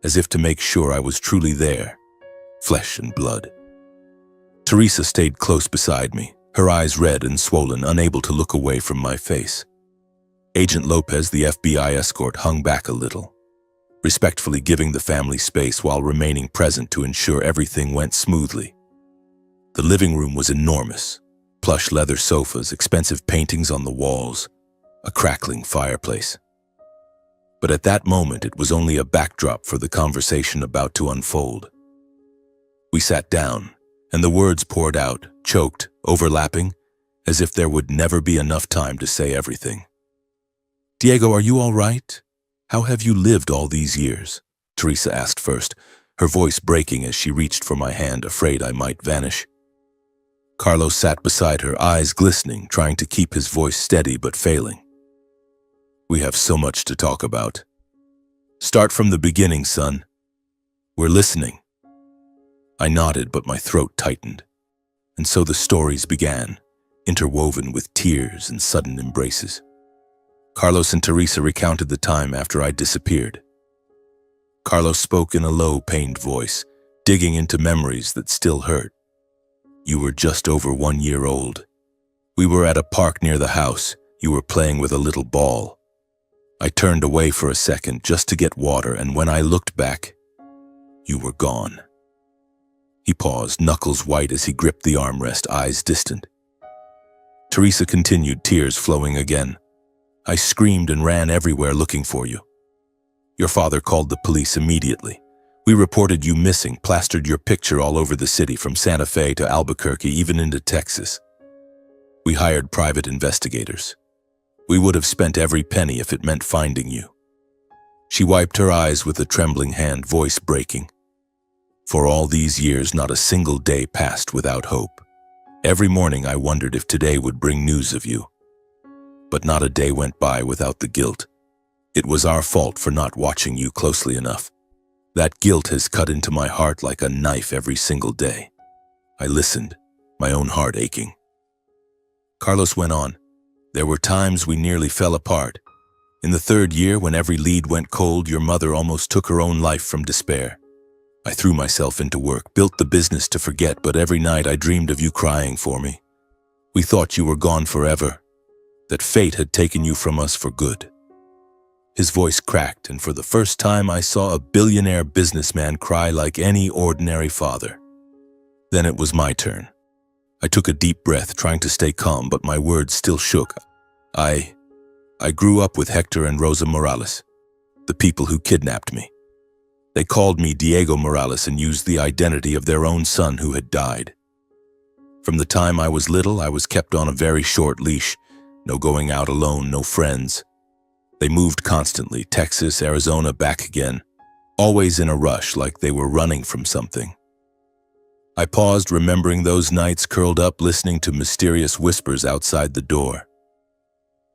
as if to make sure I was truly there, flesh and blood. Teresa stayed close beside me, her eyes red and swollen, unable to look away from my face. Agent Lopez, the FBI escort, hung back a little, respectfully giving the family space while remaining present to ensure everything went smoothly. The living room was enormous, plush leather sofas, expensive paintings on the walls, a crackling fireplace. But at that moment, it was only a backdrop for the conversation about to unfold. We sat down, and the words poured out, choked, overlapping, as if there would never be enough time to say everything. "Diego, are you all right? How have you lived all these years?" Teresa asked first, her voice breaking as she reached for my hand, afraid I might vanish. Carlos sat beside her, eyes glistening, trying to keep his voice steady but failing. "We have so much to talk about. Start from the beginning, son. We're listening." I nodded, but my throat tightened. And so the stories began, interwoven with tears and sudden embraces. Carlos and Teresa recounted the time after I disappeared. Carlos spoke in a low, pained voice, digging into memories that still hurt. "You were just over 1 year old. We were at a park near the house. You were playing with a little ball. I turned away for a second just to get water, and when I looked back, you were gone." He paused, knuckles white as he gripped the armrest, eyes distant. Teresa continued, tears flowing again. "I screamed and ran everywhere looking for you. Your father called the police immediately. We reported you missing, plastered your picture all over the city, from Santa Fe to Albuquerque, even into Texas. We hired private investigators. We would have spent every penny if it meant finding you." She wiped her eyes with a trembling hand, voice breaking. "For all these years, not a single day passed without hope. Every morning I wondered if today would bring news of you. But not a day went by without the guilt. It was our fault for not watching you closely enough. That guilt has cut into my heart like a knife every single day." I listened, my own heart aching. Carlos went on. "There were times we nearly fell apart. In the 3rd year, when every lead went cold, your mother almost took her own life from despair. I threw myself into work, built the business to forget, but every night I dreamed of you crying for me. We thought you were gone forever, that fate had taken you from us for good." His voice cracked, and for the first time I saw a billionaire businessman cry like any ordinary father. Then it was my turn. I took a deep breath, trying to stay calm, but my words still shook. I grew up with Hector and Rosa Morales, the people who kidnapped me. They called me Diego Morales and used the identity of their own son who had died. From the time I was little, I was kept on a very short leash. No going out alone, no friends. They moved constantly, Texas, Arizona, back again, always in a rush, like they were running from something. I paused, remembering those nights curled up, listening to mysterious whispers outside the door.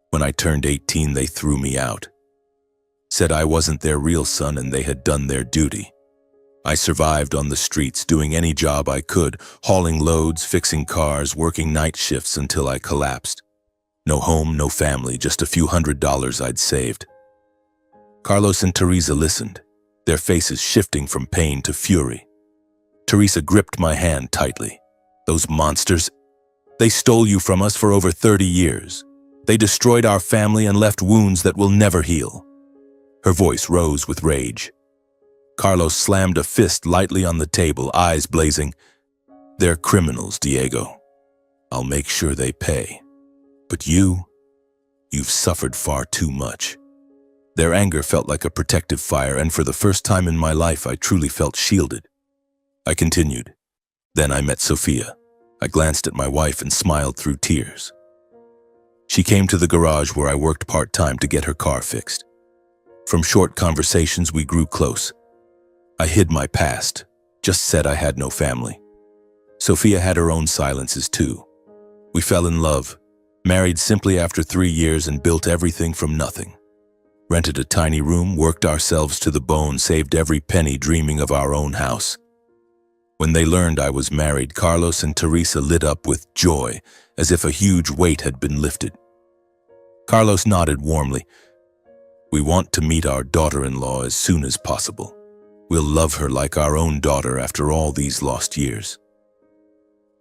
When I turned 18, they threw me out. Said I wasn't their real son and they had done their duty. I survived on the streets, doing any job I could, hauling loads, fixing cars, working night shifts until I collapsed. No home, no family, just a few $100s I'd saved. Carlos and Teresa listened, their faces shifting from pain to fury. Teresa gripped my hand tightly. "Those monsters, they stole you from us for over 30 years. They destroyed our family and left wounds that will never heal." Her voice rose with rage. Carlos slammed a fist lightly on the table, eyes blazing. "They're criminals, Diego. I'll make sure they pay. But you've suffered far too much." Their anger felt like a protective fire, and for the first time in my life, I truly felt shielded. I continued. "Then I met Sofia." I glanced at my wife and smiled through tears. She came to the garage where I worked part-time to get her car fixed. From short conversations, we grew close. I hid my past, just said I had no family. Sofia had her own silences too. We fell in love, married simply after 3 years, and built everything from nothing. Rented a tiny room, worked ourselves to the bone, saved every penny, dreaming of our own house. When they learned I was married, Carlos and Teresa lit up with joy, as if a huge weight had been lifted. Carlos nodded warmly. We want to meet our daughter-in-law as soon as possible. We'll love her like our own daughter after all these lost years.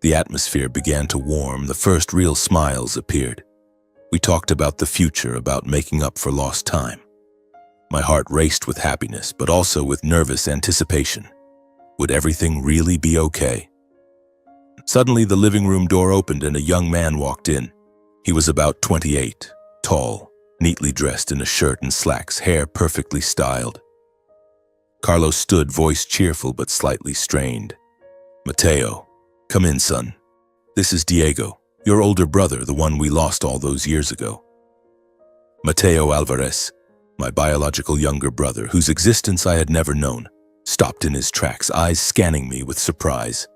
The atmosphere began to warm, the first real smiles appeared. We talked about the future, about making up for lost time. My heart raced with happiness, but also with nervous anticipation. Would everything really be okay? Suddenly, the living room door opened and a young man walked in. He was about 28, tall, neatly dressed in a shirt and slacks, hair perfectly styled. Carlos stood, voice cheerful but slightly strained. Mateo, come in, son. This is Diego, your older brother, the one we lost all those years ago. Mateo Alvarez, my biological younger brother, whose existence I had never known, stopped in his tracks, eyes scanning me with surprise.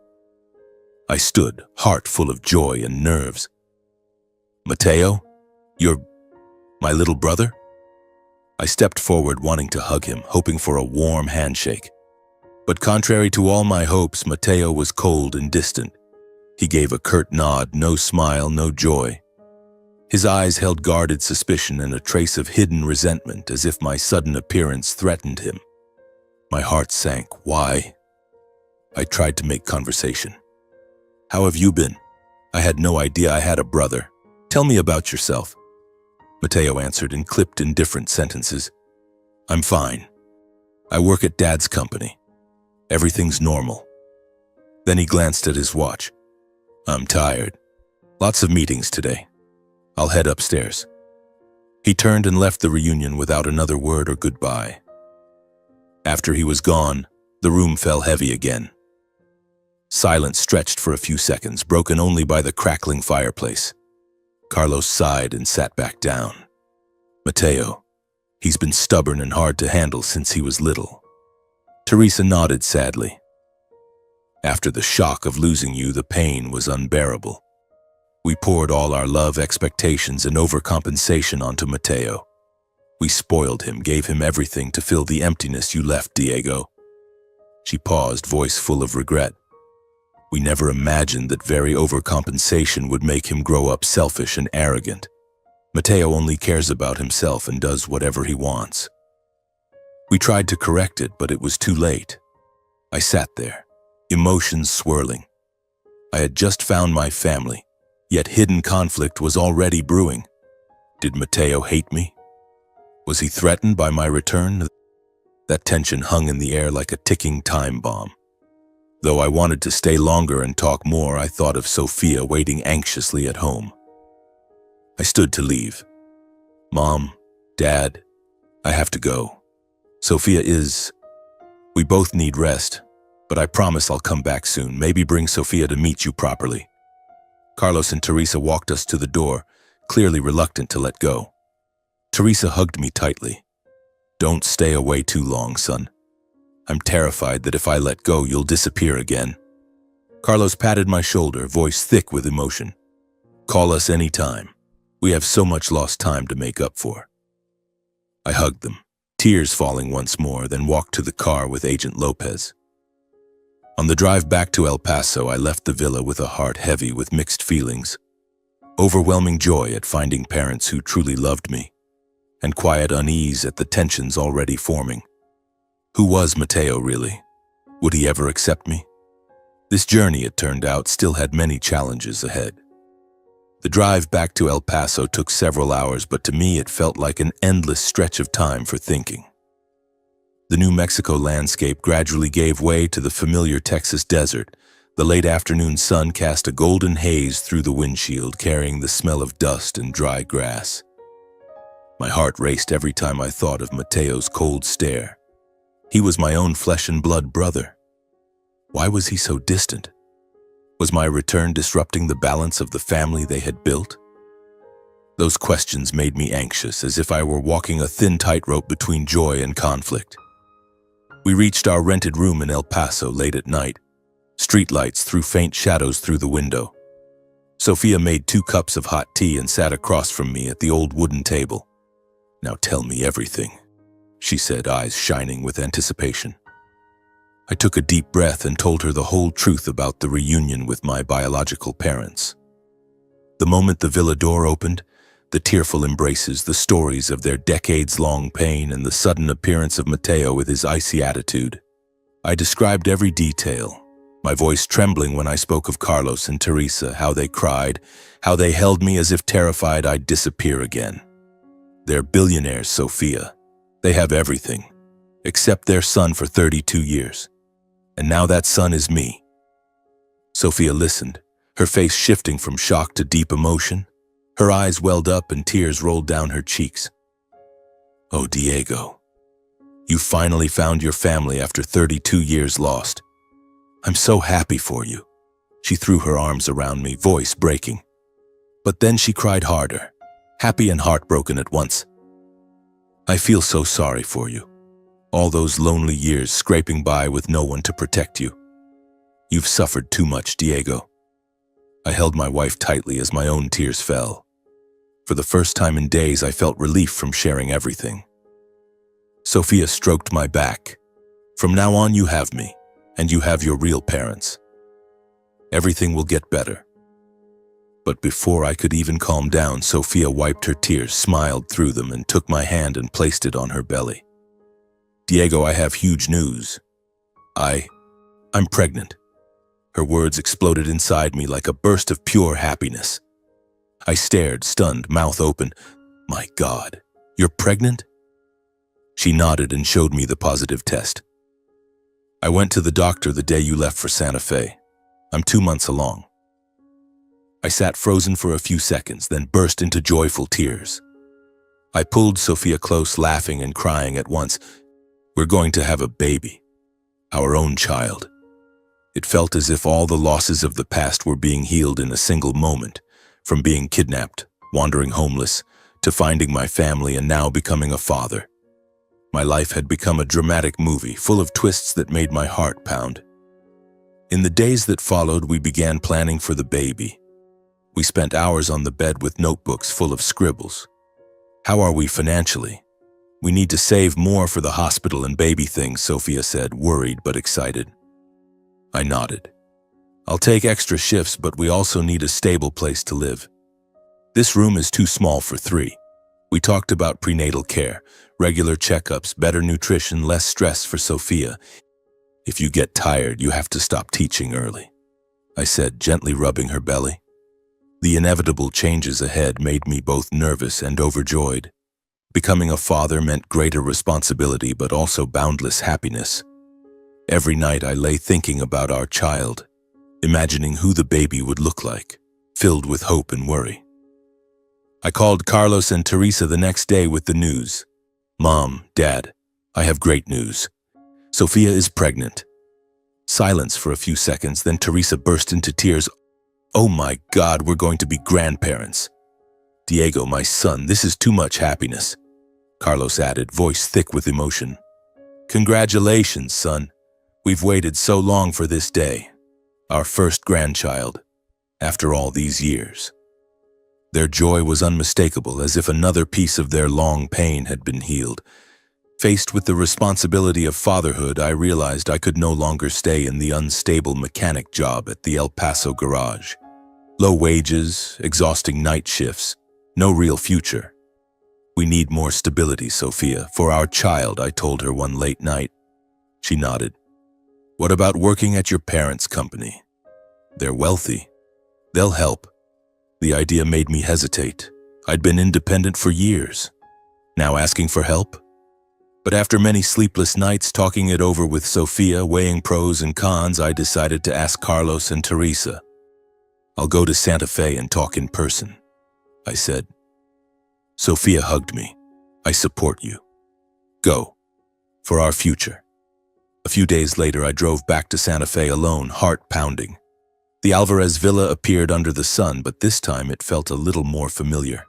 I stood, heart full of joy and nerves. Mateo, you're my little brother? I stepped forward, wanting to hug him, hoping for a warm handshake. But contrary to all my hopes, Mateo was cold and distant. He gave a curt nod, no smile, no joy. His eyes held guarded suspicion and a trace of hidden resentment, as if my sudden appearance threatened him. My heart sank. Why? I tried to make conversation. How have you been? I had no idea I had a brother. Tell me about yourself. Mateo answered in clipped, indifferent sentences. I'm fine. I work at Dad's company. Everything's normal. Then he glanced at his watch. I'm tired. Lots of meetings today. I'll head upstairs. He turned and left the reunion without another word or goodbye. After he was gone, the room fell heavy again. Silence stretched for a few seconds, broken only by the crackling fireplace. Carlos sighed and sat back down. Mateo, he's been stubborn and hard to handle since he was little. Teresa nodded sadly. After the shock of losing you, the pain was unbearable. We poured all our love, expectations, and overcompensation onto Mateo. We spoiled him, gave him everything to fill the emptiness you left, Diego. She paused, voice full of regret. We never imagined that very overcompensation would make him grow up selfish and arrogant. Mateo only cares about himself and does whatever he wants. We tried to correct it, but it was too late. I sat there, emotions swirling. I had just found my family, yet hidden conflict was already brewing. Did Mateo hate me? Was he threatened by my return? That tension hung in the air like a ticking time bomb. Though I wanted to stay longer and talk more, I thought of Sophia waiting anxiously at home. I stood to leave. Mom, Dad, I have to go. Sophia is... We both need rest, but I promise I'll come back soon, maybe bring Sophia to meet you properly. Carlos and Teresa walked us to the door, clearly reluctant to let go. Teresa hugged me tightly. Don't stay away too long, son. I'm terrified that if I let go, you'll disappear again. Carlos patted my shoulder, voice thick with emotion. Call us any time. We have so much lost time to make up for. I hugged them, tears falling once more, then walked to the car with Agent Lopez. On the drive back to El Paso, I left the villa with a heart heavy with mixed feelings. Overwhelming joy at finding parents who truly loved me, and quiet unease at the tensions already forming. Who was Mateo really? Would he ever accept me? This journey, it turned out, still had many challenges ahead. The drive back to El Paso took several hours, but to me it felt like an endless stretch of time for thinking. The New Mexico landscape gradually gave way to the familiar Texas desert. The late afternoon sun cast a golden haze through the windshield, carrying the smell of dust and dry grass. My heart raced every time I thought of Mateo's cold stare. He was my own flesh and blood brother. Why was he so distant? Was my return disrupting the balance of the family they had built? Those questions made me anxious, as if I were walking a thin tightrope between joy and conflict. We reached our rented room in El Paso late at night. Streetlights threw faint shadows through the window. Sophia made 2 cups of hot tea and sat across from me at the old wooden table. Now tell me everything, she said, eyes shining with anticipation. I took a deep breath and told her the whole truth about the reunion with my biological parents. The moment the villa door opened, The tearful embraces, the stories of their decades-long pain, and the sudden appearance of Mateo with his icy attitude. I described every detail, my voice trembling when I spoke of Carlos and Teresa, how they cried, how they held me as if terrified I'd disappear again. They're billionaires, Sophia. They have everything, except their son for 32 years. And now that son is me. Sophia listened, her face shifting from shock to deep emotion. Her eyes welled up and tears rolled down her cheeks. Oh, Diego, you finally found your family after 32 years lost. I'm so happy for you. She threw her arms around me, voice breaking. But then she cried harder, happy and heartbroken at once. I feel so sorry for you. All those lonely years scraping by with no one to protect you. You've suffered too much, Diego. I held my wife tightly as my own tears fell. For the first time in days, I felt relief from sharing everything. Sophia stroked my back. From now on, you have me, and you have your real parents. Everything will get better. But before I could even calm down, Sophia wiped her tears, smiled through them, and took my hand and placed it on her belly. Diego, I have huge news. I'm pregnant. Her words exploded inside me like a burst of pure happiness. I stared, stunned, mouth open. My God, you're pregnant? She nodded and showed me the positive test. I went to the doctor the day you left for Santa Fe. I'm 2 months along. I sat frozen for a few seconds, then burst into joyful tears. I pulled Sophia close, laughing and crying at once. We're going to have a baby, our own child. It felt as if all the losses of the past were being healed in a single moment, from being kidnapped, wandering homeless, to finding my family and now becoming a father. My life had become a dramatic movie, full of twists that made my heart pound. In the days that followed, we began planning for the baby. We spent hours on the bed with notebooks full of scribbles. How are we financially? We need to save more for the hospital and baby things, Sophia said, worried but excited. I nodded. I'll take extra shifts, but we also need a stable place to live. This room is too small for 3. We talked about prenatal care, regular checkups, better nutrition, less stress for Sophia. If you get tired, you have to stop teaching early, I said, gently rubbing her belly. The inevitable changes ahead made me both nervous and overjoyed. Becoming a father meant greater responsibility, but also boundless happiness. Every night I lay thinking about our child, imagining who the baby would look like, filled with hope and worry. I called Carlos and Teresa the next day with the news. Mom, Dad, I have great news. Sophia is pregnant. Silence for a few seconds, then Teresa burst into tears. Oh my God, we're going to be grandparents. Diego, my son, this is too much happiness, Carlos added, voice thick with emotion. Congratulations, son. We've waited so long for this day. Our first grandchild, after all these years. Their joy was unmistakable, as if another piece of their long pain had been healed. Faced with the responsibility of fatherhood, I realized I could no longer stay in the unstable mechanic job at the El Paso garage. Low wages, exhausting night shifts, no real future. We need more stability, Sophia, for our child, I told her one late night. She nodded. What about working at your parents' company? They're wealthy. They'll help. The idea made me hesitate. I'd been independent for years. Now asking for help? But after many sleepless nights talking it over with Sophia, weighing pros and cons, I decided to ask Carlos and Teresa. I'll go to Santa Fe and talk in person, I said. Sophia hugged me. I support you. Go. For our future. A few days later, I drove back to Santa Fe alone, heart pounding. The Alvarez villa appeared under the sun, but this time it felt a little more familiar.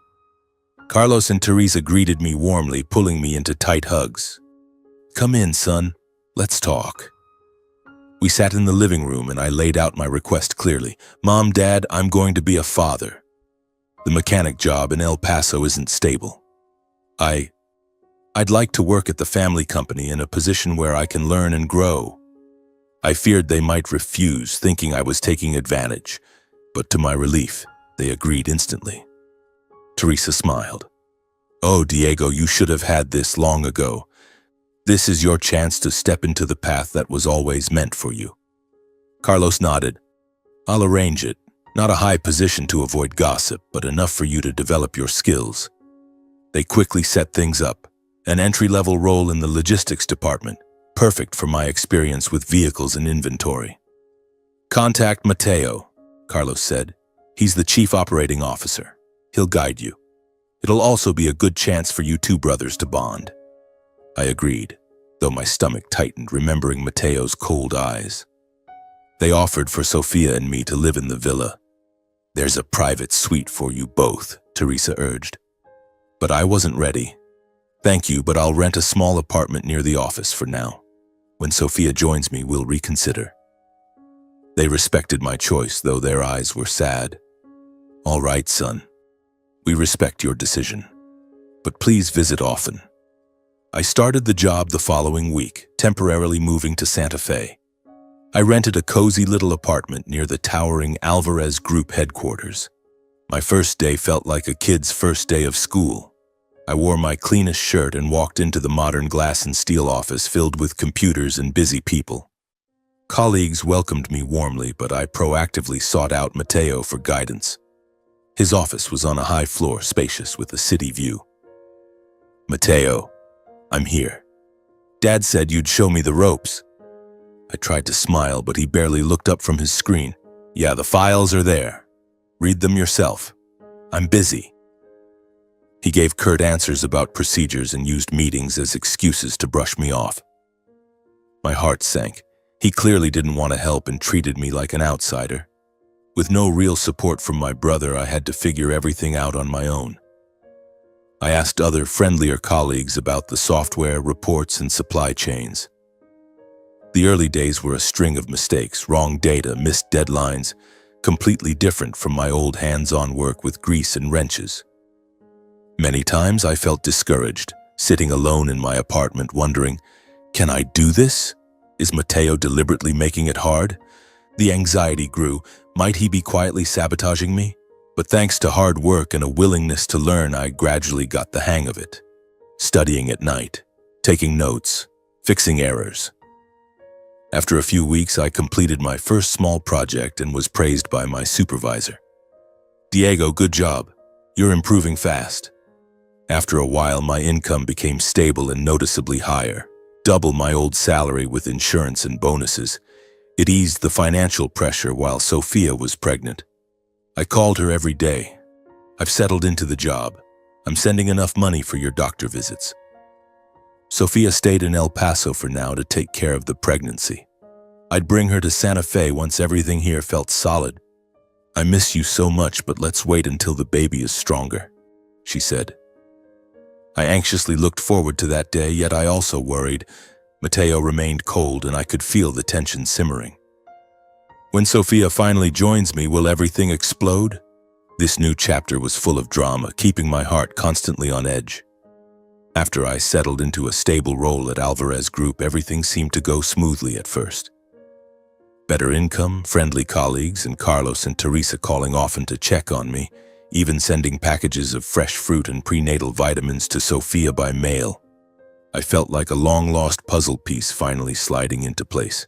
Carlos and Teresa greeted me warmly, pulling me into tight hugs. Come in, son. Let's talk. We sat in the living room and I laid out my request clearly. Mom, Dad, I'm going to be a father. The mechanic job in El Paso isn't stable. I'd like to work at the family company in a position where I can learn and grow. I feared they might refuse, thinking I was taking advantage, but to my relief, they agreed instantly. Teresa smiled. Oh, Diego, you should have had this long ago. This is your chance to step into the path that was always meant for you. Carlos nodded. I'll arrange it. Not a high position to avoid gossip, but enough for you to develop your skills. They quickly set things up. An entry-level role in the logistics department, perfect for my experience with vehicles and inventory. Contact Mateo, Carlos said. He's the chief operating officer. He'll guide you. It'll also be a good chance for you two brothers to bond. I agreed, though my stomach tightened remembering Mateo's cold eyes. They offered for Sofia and me to live in the villa. There's a private suite for you both, Teresa urged. But I wasn't ready. Thank you, but I'll rent a small apartment near the office for now. When Sofia joins me, we'll reconsider. They respected my choice, though their eyes were sad. All right, son. We respect your decision. But please visit often. I started the job the following week, temporarily moving to Santa Fe. I rented a cozy little apartment near the towering Alvarez Group headquarters. My first day felt like a kid's first day of school. I wore my cleanest shirt and walked into the modern glass and steel office filled with computers and busy people. Colleagues welcomed me warmly, but I proactively sought out Mateo for guidance. His office was on a high floor, spacious with a city view. Mateo, I'm here. Dad said you'd show me the ropes. I tried to smile, but he barely looked up from his screen. Yeah, the files are there. Read them yourself. I'm busy. He gave curt answers about procedures and used meetings as excuses to brush me off. My heart sank. He clearly didn't want to help and treated me like an outsider. With no real support from my brother, I had to figure everything out on my own. I asked other friendlier colleagues about the software, reports, and supply chains. The early days were a string of mistakes, wrong data, missed deadlines, completely different from my old hands-on work with grease and wrenches. Many times I felt discouraged, sitting alone in my apartment wondering, can I do this? Is Mateo deliberately making it hard? The anxiety grew. Might he be quietly sabotaging me? But thanks to hard work and a willingness to learn, I gradually got the hang of it. Studying at night, taking notes, fixing errors. After a few weeks, I completed my first small project and was praised by my supervisor. Diego, good job. You're improving fast. After a while, my income became stable and noticeably higher, double my old salary with insurance and bonuses. It eased the financial pressure while Sofia was pregnant. I called her every day. I've settled into the job. I'm sending enough money for your doctor visits. Sofia stayed in El Paso for now to take care of the pregnancy. I'd bring her to Santa Fe once everything here felt solid. I miss you so much, but let's wait until the baby is stronger, she said. I anxiously looked forward to that day, yet I also worried. Mateo remained cold and I could feel the tension simmering. When Sofia finally joins me, will everything explode? This new chapter was full of drama, keeping my heart constantly on edge. After I settled into a stable role at Alvarez Group, everything seemed to go smoothly at first. Better income, friendly colleagues, and Carlos and Teresa calling often to check on me, even sending packages of fresh fruit and prenatal vitamins to Sofia by mail. I felt like a long-lost puzzle piece finally sliding into place.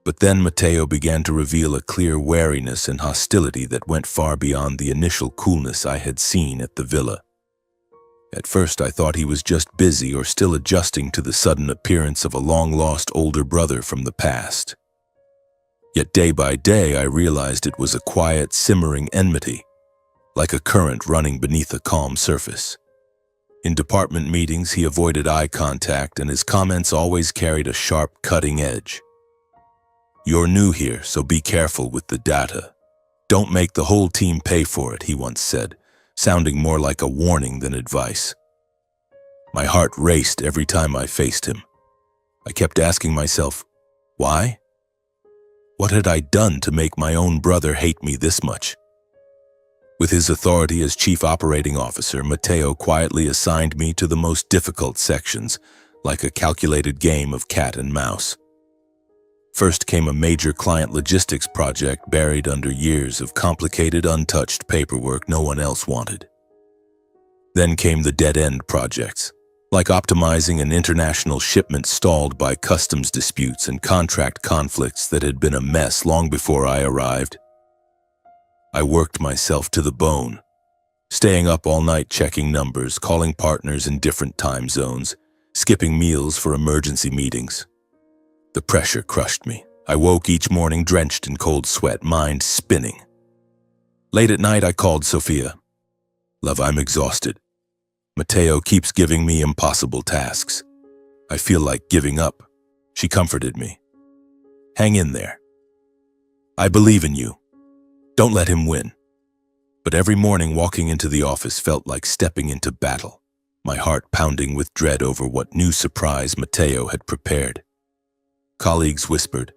But then Mateo began to reveal a clear wariness and hostility that went far beyond the initial coolness I had seen at the villa. At first I thought he was just busy or still adjusting to the sudden appearance of a long-lost older brother from the past. Yet day by day I realized it was a quiet, simmering enmity, like a current running beneath a calm surface. In department meetings, he avoided eye contact and his comments always carried a sharp, cutting edge. You're new here, so be careful with the data. Don't make the whole team pay for it, he once said, sounding more like a warning than advice. My heart raced every time I faced him. I kept asking myself, why? What had I done to make my own brother hate me this much? With his authority as chief operating officer, Mateo quietly assigned me to the most difficult sections, like a calculated game of cat and mouse. First came a major client logistics project buried under years of complicated, untouched paperwork no one else wanted. Then came the dead-end projects, like optimizing an international shipment stalled by customs disputes and contract conflicts that had been a mess long before I arrived. I worked myself to the bone, staying up all night checking numbers, calling partners in different time zones, skipping meals for emergency meetings. The pressure crushed me. I woke each morning drenched in cold sweat, mind spinning. Late at night, I called Sophia. "Love, I'm exhausted. Matteo keeps giving me impossible tasks. I feel like giving up." She comforted me. "Hang in there. I believe in you. Don't let him win." But every morning walking into the office felt like stepping into battle, my heart pounding with dread over what new surprise Matteo had prepared. Colleagues whispered,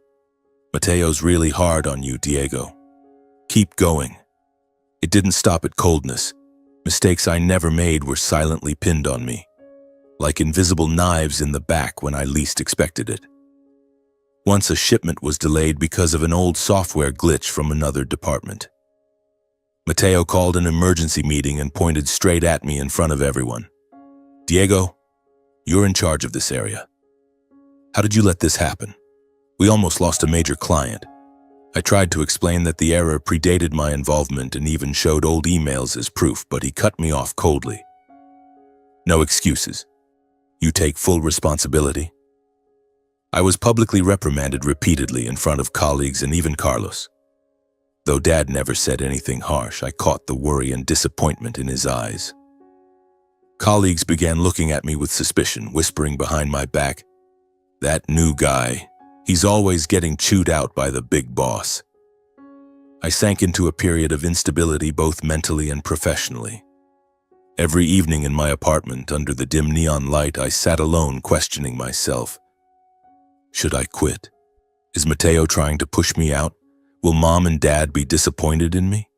"Matteo's really hard on you, Diego. Keep going." It didn't stop at coldness. Mistakes I never made were silently pinned on me, like invisible knives in the back when I least expected it. Once a shipment was delayed because of an old software glitch from another department. Matteo called an emergency meeting and pointed straight at me in front of everyone. "Diego, you're in charge of this area. How did you let this happen? We almost lost a major client." I tried to explain that the error predated my involvement and even showed old emails as proof, but he cut me off coldly. "No excuses. You take full responsibility." I was publicly reprimanded repeatedly in front of colleagues and even Carlos. Though Dad never said anything harsh, I caught the worry and disappointment in his eyes. Colleagues began looking at me with suspicion, whispering behind my back, "That new guy. He's always getting chewed out by the big boss." I sank into a period of instability both mentally and professionally. Every evening in my apartment under the dim neon light, I sat alone questioning myself. Should I quit? Is Matteo trying to push me out? Will Mom and Dad be disappointed in me?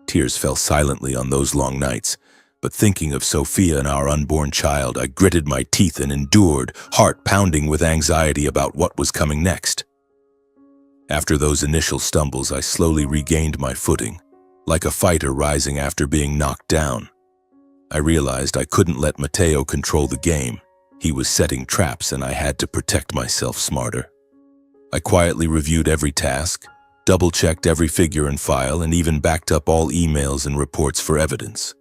Tears fell silently on those long nights. But thinking of Sophia and our unborn child, I gritted my teeth and endured, heart pounding with anxiety about what was coming next. After those initial stumbles, I slowly regained my footing, like a fighter rising after being knocked down. I realized I couldn't let Matteo control the game. He was setting traps and I had to protect myself smarter. I quietly reviewed every task, double-checked every figure and file, and even backed up all emails and reports for evidence.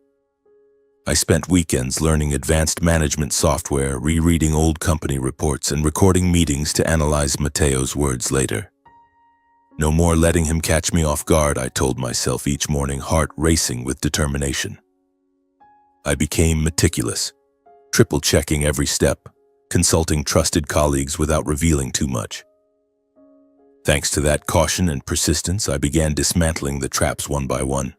I spent weekends learning advanced management software, rereading old company reports, and recording meetings to analyze Matteo's words later. No more letting him catch me off guard, I told myself each morning, heart racing with determination. I became meticulous, triple-checking every step, consulting trusted colleagues without revealing too much. Thanks to that caution and persistence, I began dismantling the traps one by one.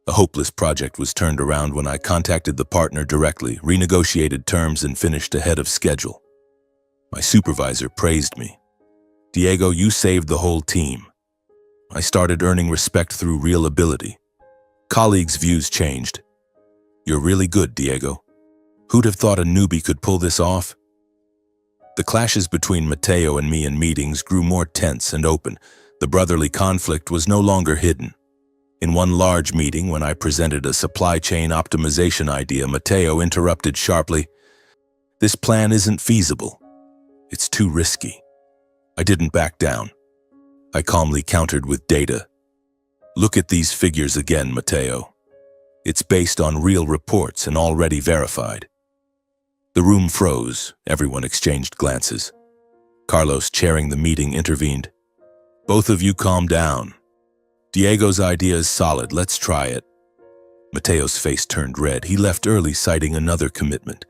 A hopeless project was turned around when I contacted the partner directly, renegotiated terms, and finished ahead of schedule. My supervisor praised me. "Diego, you saved the whole team." I started earning respect through real ability. Colleagues' views changed. "You're really good, Diego. Who'd have thought a newbie could pull this off?" The clashes between Matteo and me in meetings grew more tense and open. The brotherly conflict was no longer hidden. In one large meeting, when I presented a supply chain optimization idea, Matteo interrupted sharply, "This plan isn't feasible. It's too risky." I didn't back down. I calmly countered with data. "Look at these figures again, Matteo. It's based on real reports and already verified." The room froze. Everyone exchanged glances. Carlos, chairing the meeting, intervened. "Both of you calm down. Diego's idea is solid. Let's try it." Matteo's face turned red. He left early, citing another commitment.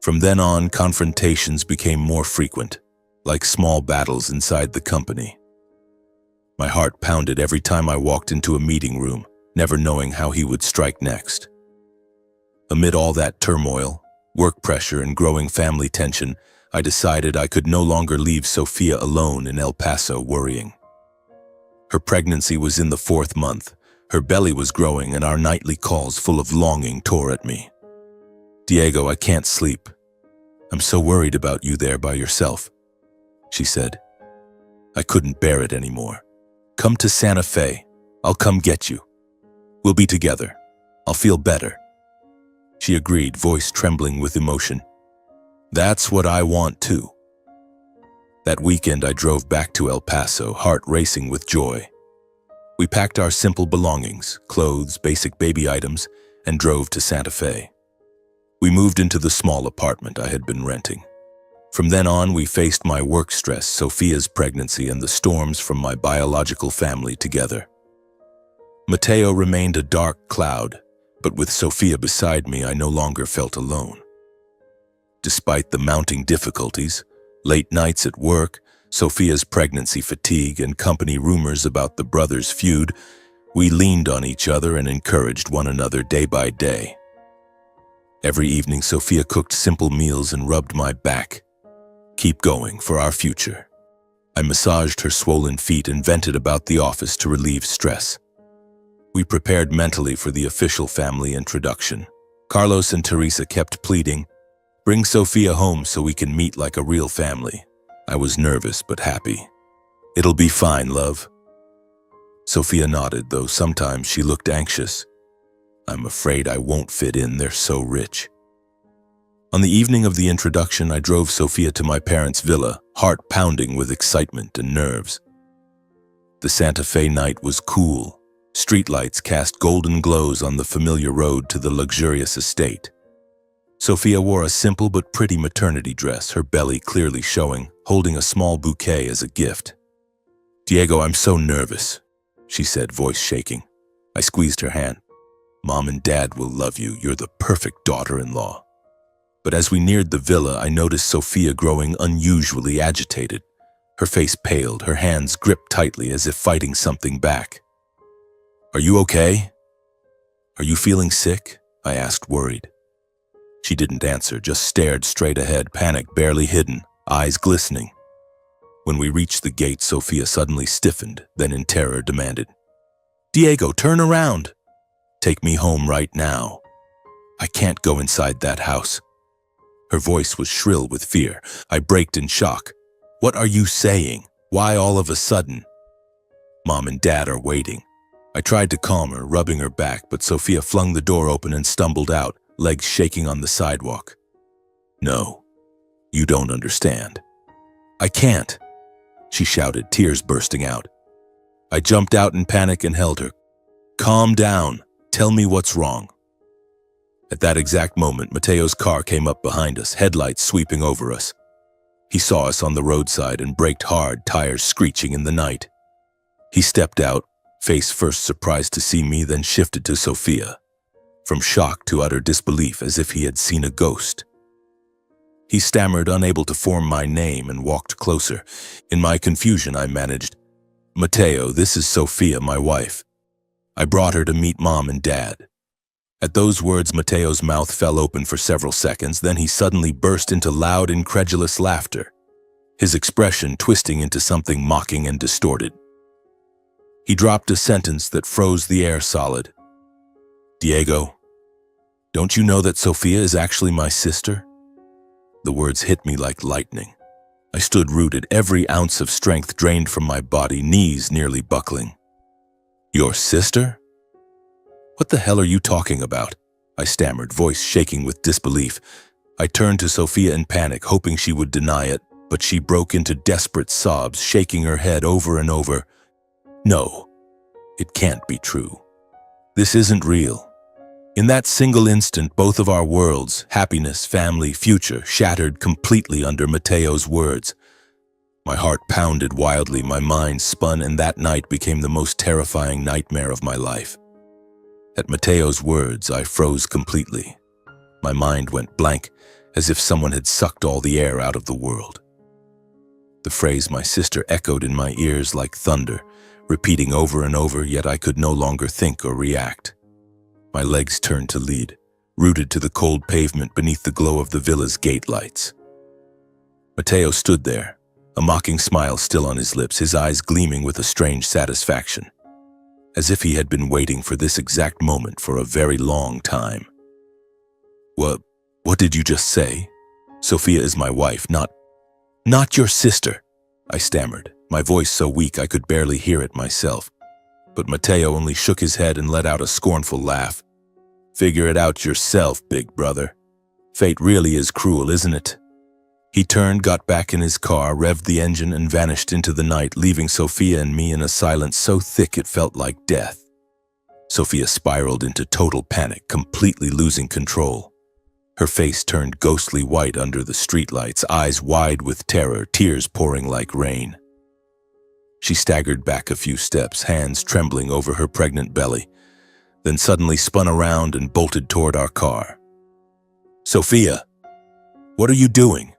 From then on, confrontations became more frequent, like small battles inside the company. My heart pounded every time I walked into a meeting room, never knowing how he would strike next. Amid all that turmoil, work pressure, and growing family tension, I decided I could no longer leave Sophia alone in El Paso worrying. Her pregnancy was in the 4th month. Her belly was growing and our nightly calls full of longing tore at me. "Diego, I can't sleep. I'm so worried about you there by yourself," she said. I couldn't bear it anymore. "Come to Santa Fe. I'll come get you. We'll be together. I'll feel better." She agreed, voice trembling with emotion. That's what I want too. That weekend I drove back to El Paso, heart racing with joy. We packed our simple belongings, clothes, basic baby items, and drove to Santa Fe. We moved into the small apartment I had been renting. From then on, we faced my work stress, Sophia's pregnancy, and the storms from my biological family together. Mateo remained a dark cloud, but with Sophia beside me, I no longer felt alone. Despite the mounting difficulties, late nights at work, Sophia's pregnancy fatigue, and company rumors about the brothers' feud, we leaned on each other and encouraged one another day by day. Every evening, Sophia cooked simple meals and rubbed my back. Keep going for our future. I massaged her swollen feet and vented about the office to relieve stress. We prepared mentally for the official family introduction. Carlos and Teresa kept pleading, "Bring Sophia home so we can meet like a real family." I was nervous but happy. "It'll be fine, love." Sophia nodded, though sometimes she looked anxious. "I'm afraid I won't fit in, they're so rich." On the evening of the introduction, I drove Sophia to my parents' villa, heart pounding with excitement and nerves. The Santa Fe night was cool. Streetlights cast golden glows on the familiar road to the luxurious estate. Sophia wore a simple but pretty maternity dress, her belly clearly showing, holding a small bouquet as a gift. "Diego, I'm so nervous," she said, voice shaking. I squeezed her hand. "Mom and Dad will love you. You're the perfect daughter-in-law." But as we neared the villa, I noticed Sophia growing unusually agitated. Her face paled, her hands gripped tightly as if fighting something back. "Are you okay? Are you feeling sick?" I asked, worried. She didn't answer, just stared straight ahead, panic barely hidden, eyes glistening. When we reached the gate, Sophia suddenly stiffened, then in terror demanded, "Diego, turn around! Take me home right now. I can't go inside that house." Her voice was shrill with fear. I braked in shock. "What are you saying? Why all of a sudden?" "Mom and Dad are waiting." I tried to calm her, rubbing her back, but Sophia flung the door open and stumbled out, legs shaking on the sidewalk. "No, you don't understand." "I can't," she shouted, tears bursting out. I jumped out in panic and held her. "Calm down. Tell me what's wrong." At that exact moment, Mateo's car came up behind us, headlights sweeping over us. He saw us on the roadside and braked hard, tires screeching in the night. He stepped out, face first surprised to see me, then shifted to Sophia, from shock to utter disbelief, as if he had seen a ghost. He stammered, unable to form my name, and walked closer. In my confusion, I managed, "Mateo, this is Sophia, my wife. I brought her to meet Mom and Dad." At those words, Mateo's mouth fell open for several seconds, then he suddenly burst into loud, incredulous laughter, his expression twisting into something mocking and distorted. He dropped a sentence that froze the air solid. "Diego, don't you know that Sophia is actually my sister?" The words hit me like lightning. I stood rooted, every ounce of strength drained from my body, knees nearly buckling. "Your sister? What the hell are you talking about?" I stammered, voice shaking with disbelief. I turned to Sophia in panic, hoping she would deny it, but she broke into desperate sobs, shaking her head over and over. "No, it can't be true. This isn't real." In that single instant, both of our worlds, happiness, family, future, shattered completely under Mateo's words. My heart pounded wildly, my mind spun, and that night became the most terrifying nightmare of my life. At Mateo's words, I froze completely. My mind went blank, as if someone had sucked all the air out of the world. The phrase "my sister" echoed in my ears like thunder, repeating over and over, yet I could no longer think or react. My legs turned to lead, rooted to the cold pavement beneath the glow of the villa's gate lights. Mateo stood there, a mocking smile still on his lips, his eyes gleaming with a strange satisfaction, as if he had been waiting for this exact moment for a very long time. What did you just say? Sophia is my wife, not your sister," I stammered, my voice so weak I could barely hear it myself. But Mateo only shook his head and let out a scornful laugh. Figure it out yourself, big brother. Fate really is cruel, isn't it? He turned, got back in his car, revved the engine, and vanished into the night, leaving Sophia and me in a silence so thick it felt like death. Sophia spiraled into total panic, completely losing control. Her face turned ghostly white under the streetlights, eyes wide with terror, tears pouring like rain. She staggered back a few steps, hands trembling over her pregnant belly, then suddenly spun around and bolted toward our car. "Sophia, what are you doing?"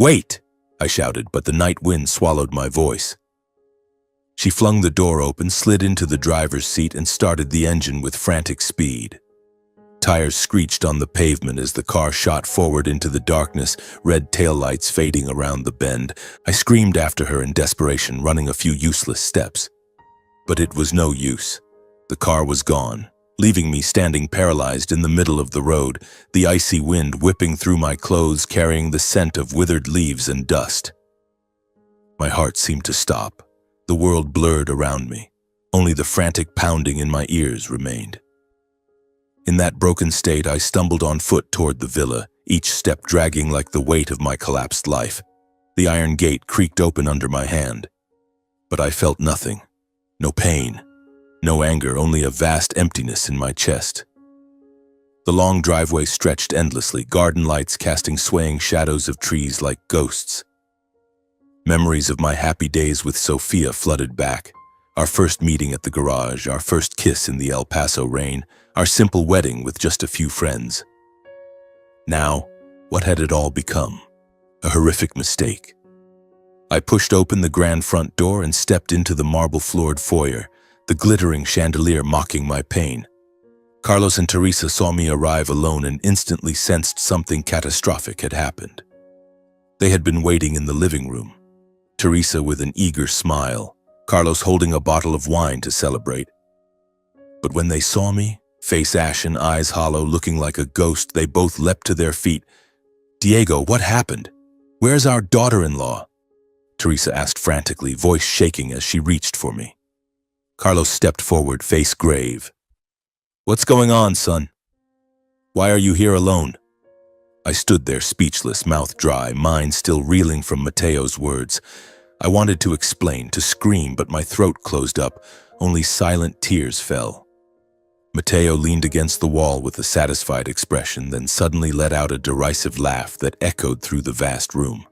"Wait!" I shouted, but the night wind swallowed my voice. She flung the door open, slid into the driver's seat, and started the engine with frantic speed. Tires screeched on the pavement as the car shot forward into the darkness, red taillights fading around the bend. I screamed after her in desperation, running a few useless steps. But it was no use. The car was gone, leaving me standing paralyzed in the middle of the road, the icy wind whipping through my clothes, carrying the scent of withered leaves and dust. My heart seemed to stop. The world blurred around me. Only the frantic pounding in my ears remained. In that broken state, I stumbled on foot toward the villa, each step dragging like the weight of my collapsed life. The iron gate creaked open under my hand. But I felt nothing. No pain. No anger, only a vast emptiness in my chest. The long driveway stretched endlessly, garden lights casting swaying shadows of trees like ghosts. Memories of my happy days with Sophia flooded back. Our first meeting at the garage, our first kiss in the El Paso rain, our simple wedding with just a few friends. Now, what had it all become? A horrific mistake. I pushed open the grand front door and stepped into the marble-floored foyer, the glittering chandelier mocking my pain. Carlos and Teresa saw me arrive alone and instantly sensed something catastrophic had happened. They had been waiting in the living room. Teresa with an eager smile, Carlos holding a bottle of wine to celebrate. But when they saw me, face ashen, eyes hollow, looking like a ghost, they both leapt to their feet. "Diego, what happened? Where's our daughter-in-law?" Teresa asked frantically, voice shaking as she reached for me. Carlos stepped forward, face grave. "What's going on, son? Why are you here alone?" I stood there speechless, mouth dry, mind still reeling from Mateo's words. I wanted to explain, to scream, but my throat closed up. Only silent tears fell. Mateo leaned against the wall with a satisfied expression, then suddenly let out a derisive laugh that echoed through the vast room.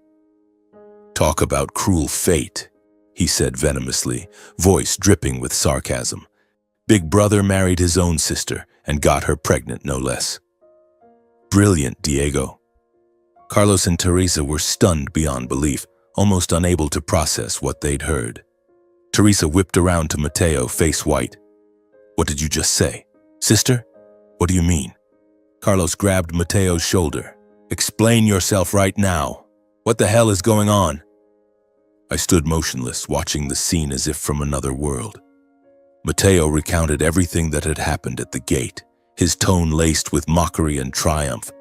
"Talk about cruel fate," he said venomously, voice dripping with sarcasm. "Big brother married his own sister and got her pregnant, no less." "Brilliant, Diego." Carlos and Teresa were stunned beyond belief, almost unable to process what they'd heard. Teresa whipped around to Mateo, face white. "What did you just say? Sister? What do you mean?" Carlos grabbed Mateo's shoulder. "Explain yourself right now. What the hell is going on?" I stood motionless, watching the scene as if from another world. Mateo recounted everything that had happened at the gate, his tone laced with mockery and triumph,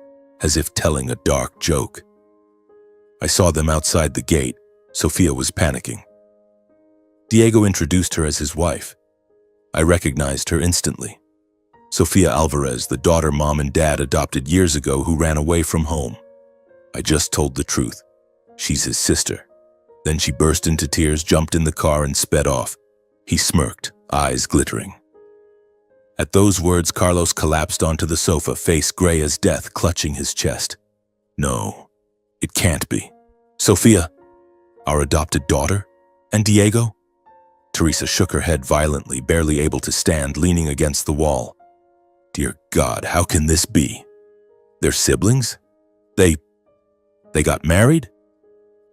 as if telling a dark joke. I saw them outside the gate. Sophia was panicking. Diego introduced her as his wife. I recognized her instantly. Sofia Alvarez, the daughter Mom and Dad adopted years ago who ran away from home. I just told the truth. She's his sister. Then she burst into tears, jumped in the car, and sped off. He smirked, eyes glittering. At those words, Carlos collapsed onto the sofa, face gray as death, clutching his chest. "No, it can't be. Sophia, our adopted daughter? And Diego?" Teresa shook her head violently, barely able to stand, leaning against the wall. "Dear God, how can this be? They're siblings? They got married?"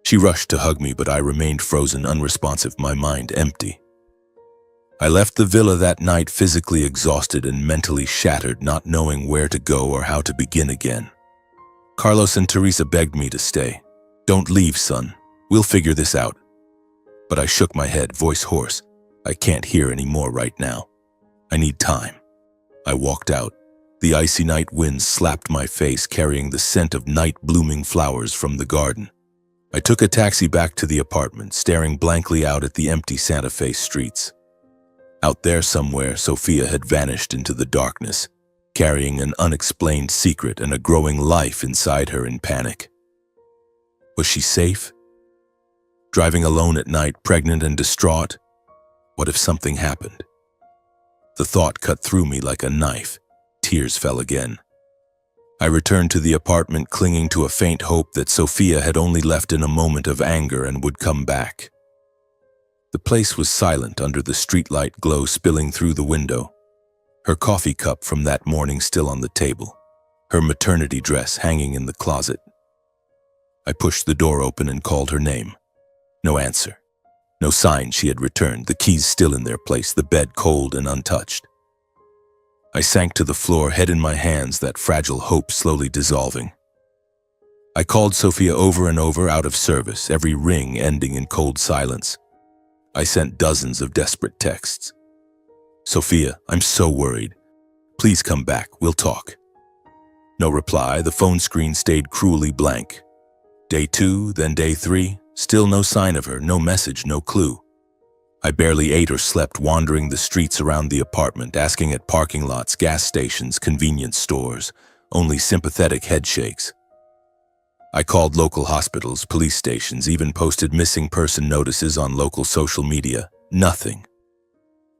She rushed to hug me, but I remained frozen, unresponsive, my mind empty. I left the villa that night physically exhausted and mentally shattered, not knowing where to go or how to begin again. Carlos and Teresa begged me to stay. "Don't leave, son. We'll figure this out." But I shook my head, voice hoarse. "I can't hear any more right now. I need time." I walked out. The icy night wind slapped my face, carrying the scent of night-blooming flowers from the garden. I took a taxi back to the apartment, staring blankly out at the empty Santa Fe streets. Out there somewhere, Sophia had vanished into the darkness, carrying an unexplained secret and a growing life inside her in panic. Was she safe? Driving alone at night, pregnant and distraught? What if something happened? The thought cut through me like a knife. Tears fell again. I returned to the apartment, clinging to a faint hope that Sophia had only left in a moment of anger and would come back. The place was silent under the streetlight glow spilling through the window, her coffee cup from that morning still on the table, her maternity dress hanging in the closet. I pushed the door open and called her name. No answer. No sign she had returned, the keys still in their place, the bed cold and untouched. I sank to the floor, head in my hands, that fragile hope slowly dissolving. I called Sophia over and over, out of service, every ring ending in cold silence. I sent dozens of desperate texts. "Sophia, I'm so worried. Please come back, we'll talk." No reply, the phone screen stayed cruelly blank. Day 2, then day 3, still no sign of her, no message, no clue. I barely ate or slept, wandering the streets around the apartment, asking at parking lots, gas stations, convenience stores, only sympathetic headshakes. I called local hospitals, police stations, even posted missing person notices on local social media. Nothing.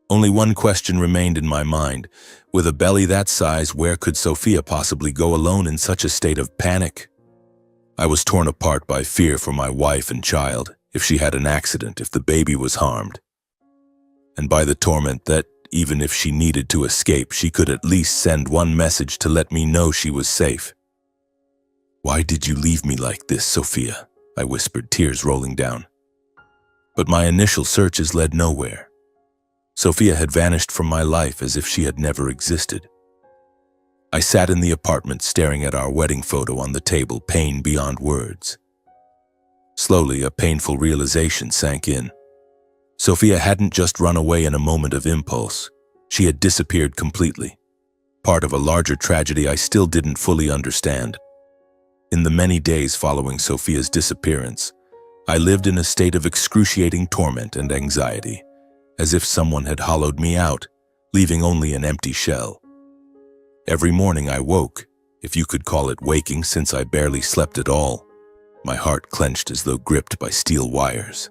Only one question remained in my mind. With a belly that size, where could Sophia possibly go alone in such a state of panic? I was torn apart by fear for my wife and child, if she had an accident, if the baby was harmed. And by the torment that, even if she needed to escape, she could at least send one message to let me know she was safe. "Why did you leave me like this, Sophia?" I whispered, tears rolling down. But my initial searches led nowhere. Sophia had vanished from my life as if she had never existed. I sat in the apartment, staring at our wedding photo on the table, pain beyond words. Slowly, a painful realization sank in. Sophia hadn't just run away in a moment of impulse. She had disappeared completely, part of a larger tragedy I still didn't fully understand. In the many days following Sophia's disappearance, I lived in a state of excruciating torment and anxiety, as if someone had hollowed me out, leaving only an empty shell. Every morning I woke, if you could call it waking since I barely slept at all, my heart clenched as though gripped by steel wires.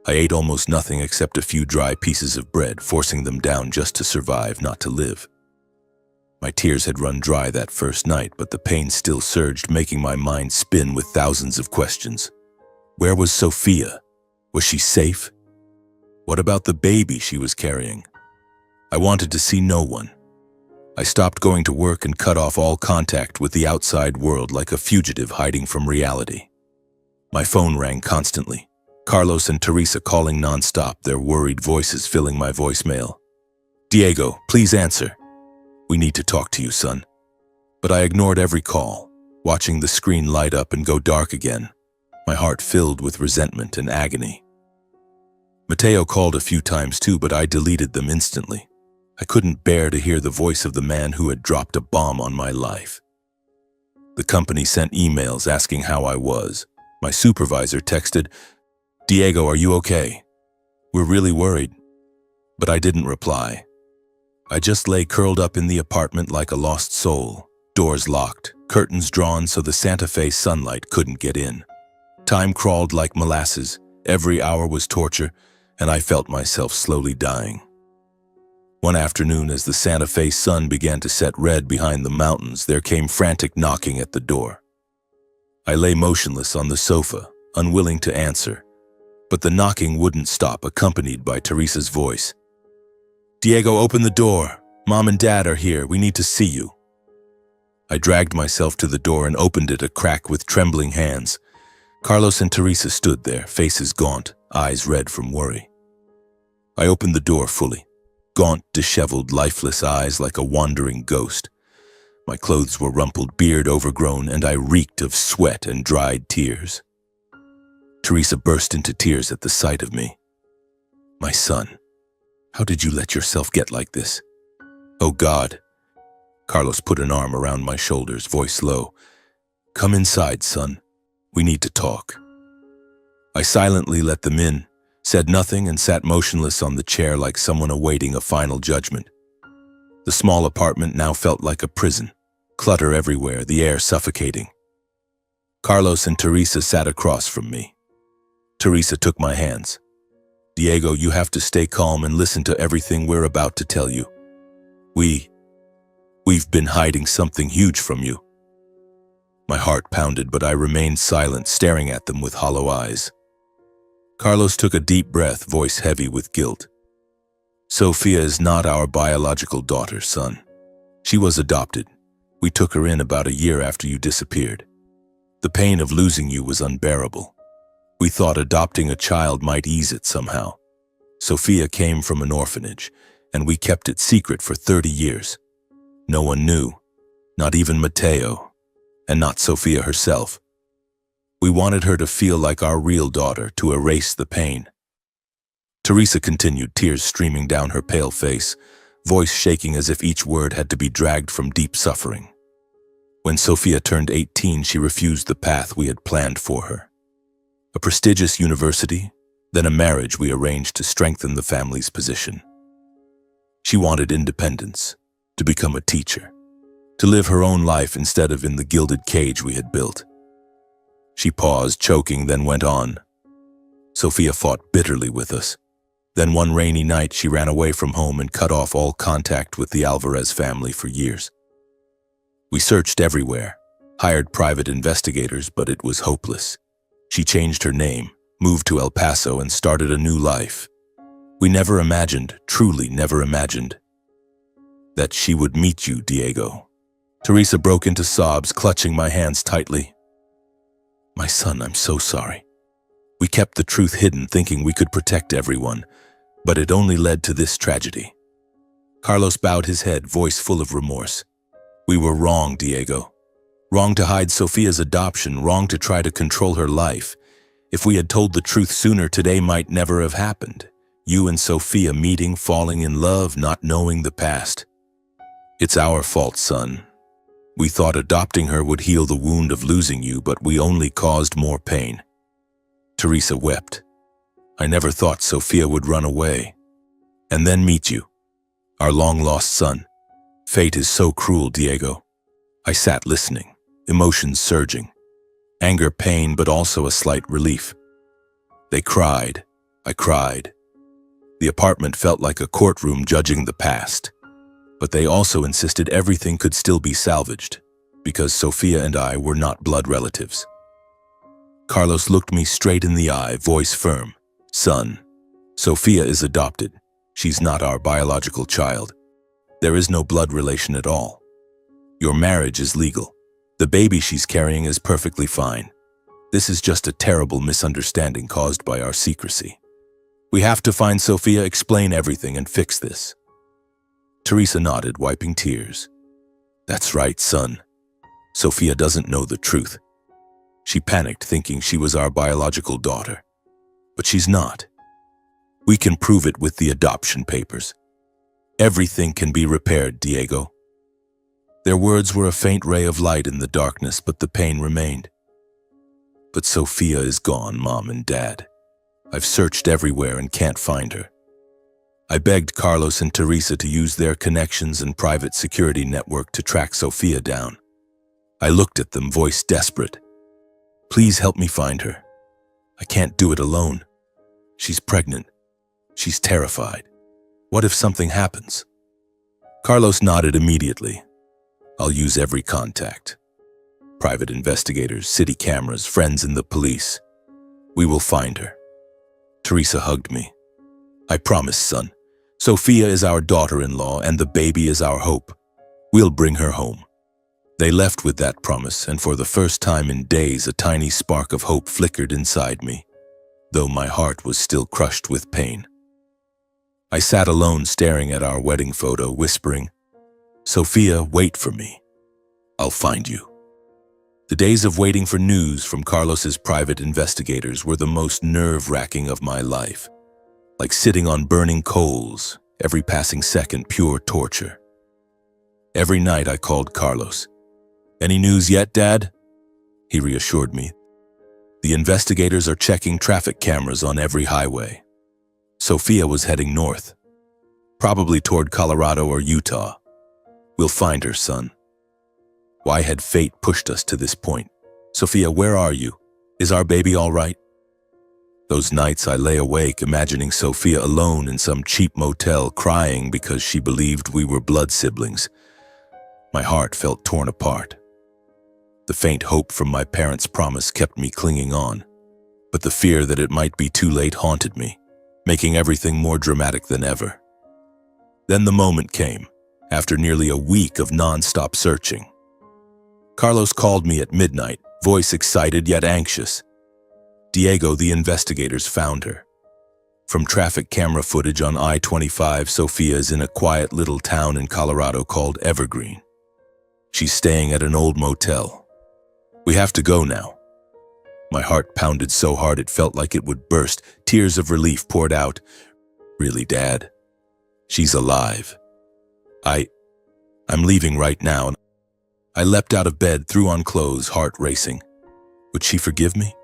I ate almost nothing except a few dry pieces of bread, forcing them down just to survive, not to live. My tears had run dry that first night, but the pain still surged, making my mind spin with thousands of questions. Where was Sophia? Was she safe? What about the baby she was carrying? I wanted to see no one. I stopped going to work and cut off all contact with the outside world like a fugitive hiding from reality. My phone rang constantly. Carlos and Teresa calling nonstop, their worried voices filling my voicemail. "Diego, please answer. We need to talk to you, son." But I ignored every call, watching the screen light up and go dark again, my heart filled with resentment and agony. Mateo called a few times too, but I deleted them instantly. I couldn't bear to hear the voice of the man who had dropped a bomb on my life. The company sent emails asking how I was. My supervisor texted, "Diego, are you okay? We're really worried." But I didn't reply. I just lay curled up in the apartment like a lost soul, doors locked, curtains drawn so the Santa Fe sunlight couldn't get in. Time crawled like molasses, every hour was torture, and I felt myself slowly dying. One afternoon, as the Santa Fe sun began to set red behind the mountains, there came frantic knocking at the door. I lay motionless on the sofa, unwilling to answer, but the knocking wouldn't stop, accompanied by Teresa's voice. "Diego, open the door. Mom and Dad are here. We need to see you." I dragged myself to the door and opened it a crack with trembling hands. Carlos and Teresa stood there, faces gaunt, eyes red from worry. I opened the door fully. Gaunt, disheveled, lifeless eyes like a wandering ghost. My clothes were rumpled, beard overgrown, and I reeked of sweat and dried tears. Teresa burst into tears at the sight of me. "My son, how did you let yourself get like this?" "Oh God." Carlos put an arm around my shoulders, voice low. "Come inside, son. We need to talk." I silently let them in, said nothing, and sat motionless on the chair like someone awaiting a final judgment. The small apartment now felt like a prison. Clutter everywhere, the air suffocating. Carlos and Teresa sat across from me. Teresa took my hands. "Diego, you have to stay calm and listen to everything we're about to tell you. We've been hiding something huge from you." My heart pounded, but I remained silent, staring at them with hollow eyes. Carlos took a deep breath, voice heavy with guilt. "Sofia is not our biological daughter, son. She was adopted. We took her in about a year after you disappeared. The pain of losing you was unbearable. We thought adopting a child might ease it somehow. Sofia came from an orphanage, and we kept it secret for 30 years. No one knew, not even Mateo, and not Sofia herself. We wanted her to feel like our real daughter, to erase the pain." Teresa continued, tears streaming down her pale face, voice shaking as if each word had to be dragged from deep suffering. "When Sofia turned 18, she refused the path we had planned for her. A prestigious university, then a marriage we arranged to strengthen the family's position. She wanted independence, to become a teacher, to live her own life instead of in the gilded cage we had built." She paused, choking, then went on. "Sofia fought bitterly with us. Then one rainy night she ran away from home and cut off all contact with the Alvarez family for years. We searched everywhere, hired private investigators, but it was hopeless. She changed her name, moved to El Paso, and started a new life. We never imagined, truly never imagined, that she would meet you, Diego." Teresa broke into sobs, clutching my hands tightly. "My son, I'm so sorry. We kept the truth hidden, thinking we could protect everyone, but it only led to this tragedy." Carlos bowed his head, voice full of remorse. "We were wrong, Diego. Wrong to hide Sofia's adoption, wrong to try to control her life. If we had told the truth sooner, today might never have happened. You and Sofia meeting, falling in love, not knowing the past. It's our fault, son. We thought adopting her would heal the wound of losing you, but we only caused more pain." Teresa wept. "I never thought Sofia would run away. And then meet you, our long-lost son. Fate is so cruel, Diego." I sat listening, emotions surging. Anger, pain, but also a slight relief. They cried. I cried. The apartment felt like a courtroom judging the past. But they also insisted everything could still be salvaged, because Sofia and I were not blood relatives. Carlos looked me straight in the eye, voice firm. "Son, Sofia is adopted. She's not our biological child. There is no blood relation at all. Your marriage is legal. The baby she's carrying is perfectly fine. This is just a terrible misunderstanding caused by our secrecy. We have to find Sofia, explain everything, and fix this." Teresa nodded, wiping tears. "That's right, son. Sofia doesn't know the truth. She panicked thinking she was our biological daughter. But she's not. We can prove it with the adoption papers. Everything can be repaired, Diego." Their words were a faint ray of light in the darkness, but the pain remained. "But Sofia is gone, Mom and Dad. I've searched everywhere and can't find her." I begged Carlos and Teresa to use their connections and private security network to track Sofia down. I looked at them, voice desperate. "Please help me find her. I can't do it alone. She's pregnant. She's terrified. What if something happens?" Carlos nodded immediately. "I'll use every contact. Private investigators, city cameras, friends in the police. We will find her." Teresa hugged me. "I promise, son. Sofia is our daughter-in-law and the baby is our hope. We'll bring her home." They left with that promise, and for the first time in days, a tiny spark of hope flickered inside me, though my heart was still crushed with pain. I sat alone staring at our wedding photo, whispering, "Sofia, wait for me. I'll find you." The days of waiting for news from Carlos's private investigators were the most nerve-wracking of my life. Like sitting on burning coals, every passing second pure torture. Every night I called Carlos. "Any news yet, Dad?" He reassured me. "The investigators are checking traffic cameras on every highway." Sofia was heading north, probably toward Colorado or Utah. We'll find her, son. Why had fate pushed us to this point? Sophia, where are you? Is our baby all right? Those nights I lay awake imagining Sophia alone in some cheap motel crying because she believed we were blood siblings. My heart felt torn apart. The faint hope from my parents' promise kept me clinging on, but the fear that it might be too late haunted me, making everything more dramatic than ever. Then the moment came, after nearly a week of non-stop searching. Carlos called me at midnight, voice excited yet anxious. Diego, the investigators, found her. From traffic camera footage on I-25, Sophia is in a quiet little town in Colorado called Evergreen. She's staying at an old motel. We have to go now. My heart pounded so hard it felt like it would burst. Tears of relief poured out. Really, Dad? She's alive. I'm leaving right now. I leapt out of bed, threw on clothes, heart racing. Would she forgive me?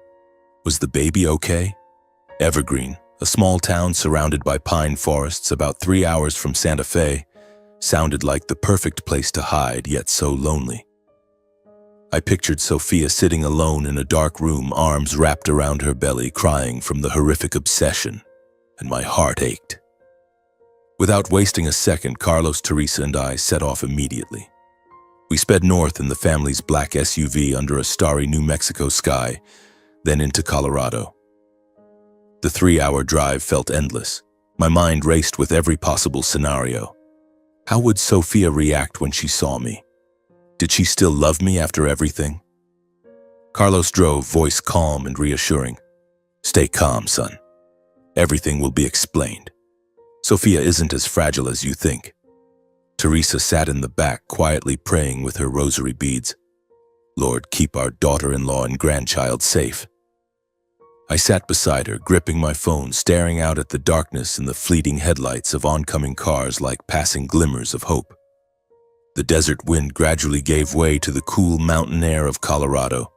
Was the baby okay? Evergreen, a small town surrounded by pine forests about 3 hours from Santa Fe, sounded like the perfect place to hide, yet so lonely. I pictured Sophia sitting alone in a dark room, arms wrapped around her belly, crying from the horrific obsession, and my heart ached. Without wasting a second, Carlos, Teresa, and I set off immediately. We sped north in the family's black SUV under a starry New Mexico sky, then into Colorado. The 3-hour drive felt endless. My mind raced with every possible scenario. How would Sophia react when she saw me? Did she still love me after everything? Carlos drove, voice calm and reassuring. Stay calm, son. Everything will be explained. Sophia isn't as fragile as you think. Teresa sat in the back, quietly praying with her rosary beads. Lord, keep our daughter-in-law and grandchild safe. I sat beside her, gripping my phone, staring out at the darkness and the fleeting headlights of oncoming cars like passing glimmers of hope. The desert wind gradually gave way to the cool mountain air of Colorado,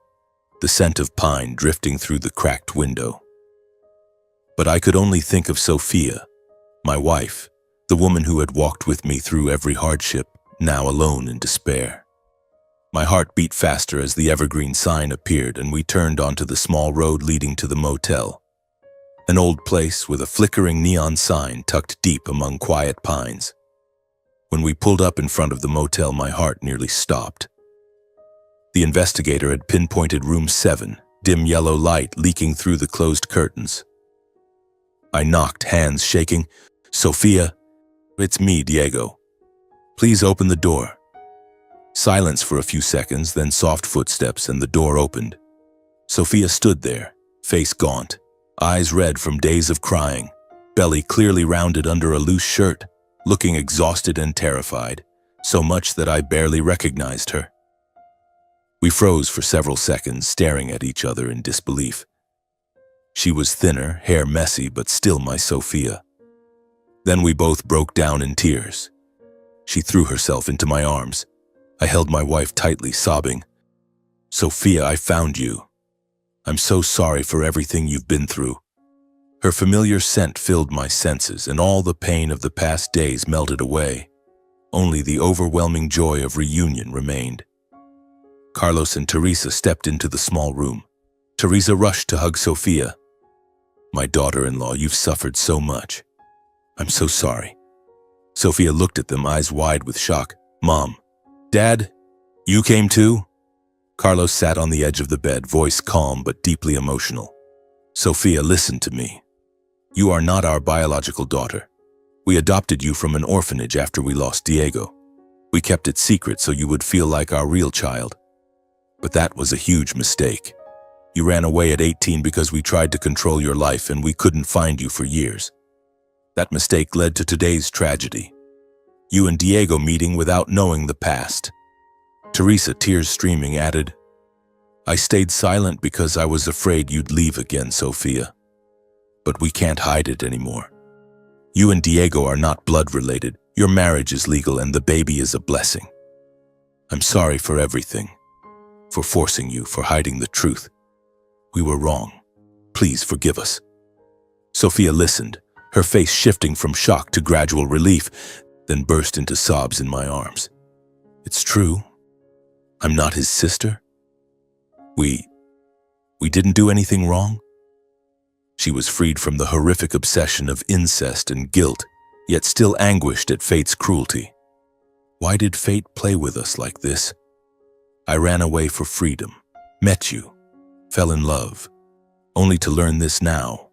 the scent of pine drifting through the cracked window. But I could only think of Sophia, my wife, the woman who had walked with me through every hardship, now alone in despair. My heart beat faster as the Evergreen sign appeared and we turned onto the small road leading to the motel. An old place with a flickering neon sign tucked deep among quiet pines. When we pulled up in front of the motel, my heart nearly stopped. The investigator had pinpointed room 7, dim yellow light leaking through the closed curtains. I knocked, hands shaking. Sophia, it's me, Diego. Please open the door. Silence for a few seconds, then soft footsteps, and the door opened. Sophia stood there, face gaunt, eyes red from days of crying, belly clearly rounded under a loose shirt, looking exhausted and terrified, so much that I barely recognized her. We froze for several seconds, staring at each other in disbelief. She was thinner, hair messy, but still my Sophia. Then we both broke down in tears. She threw herself into my arms. I held my wife tightly, sobbing. Sophia, I found you. I'm so sorry for everything you've been through. Her familiar scent filled my senses, and all the pain of the past days melted away. Only the overwhelming joy of reunion remained. Carlos and Teresa stepped into the small room. Teresa rushed to hug Sophia. My daughter-in-law, you've suffered so much. I'm so sorry. Sophia looked at them, eyes wide with shock. Mom, Dad, you came too? Carlos sat on the edge of the bed, voice calm but deeply emotional. Sophia, listen to me. You are not our biological daughter. We adopted you from an orphanage after we lost Diego. We kept it secret so you would feel like our real child. But that was a huge mistake. You ran away at 18 because we tried to control your life and we couldn't find you for years. That mistake led to today's tragedy. You and Diego meeting without knowing the past. Teresa, tears streaming, added, I stayed silent because I was afraid you'd leave again, Sophia. But we can't hide it anymore. You and Diego are not blood related. Your marriage is legal and the baby is a blessing. I'm sorry for everything. For forcing you, for hiding the truth. We were wrong. Please forgive us. Sophia listened, her face shifting from shock to gradual relief, then burst into sobs in my arms. It's true. I'm not his sister. We didn't do anything wrong. She was freed from the horrific obsession of incest and guilt, yet still anguished at fate's cruelty. Why did fate play with us like this? I ran away for freedom, met you, fell in love, only to learn this now.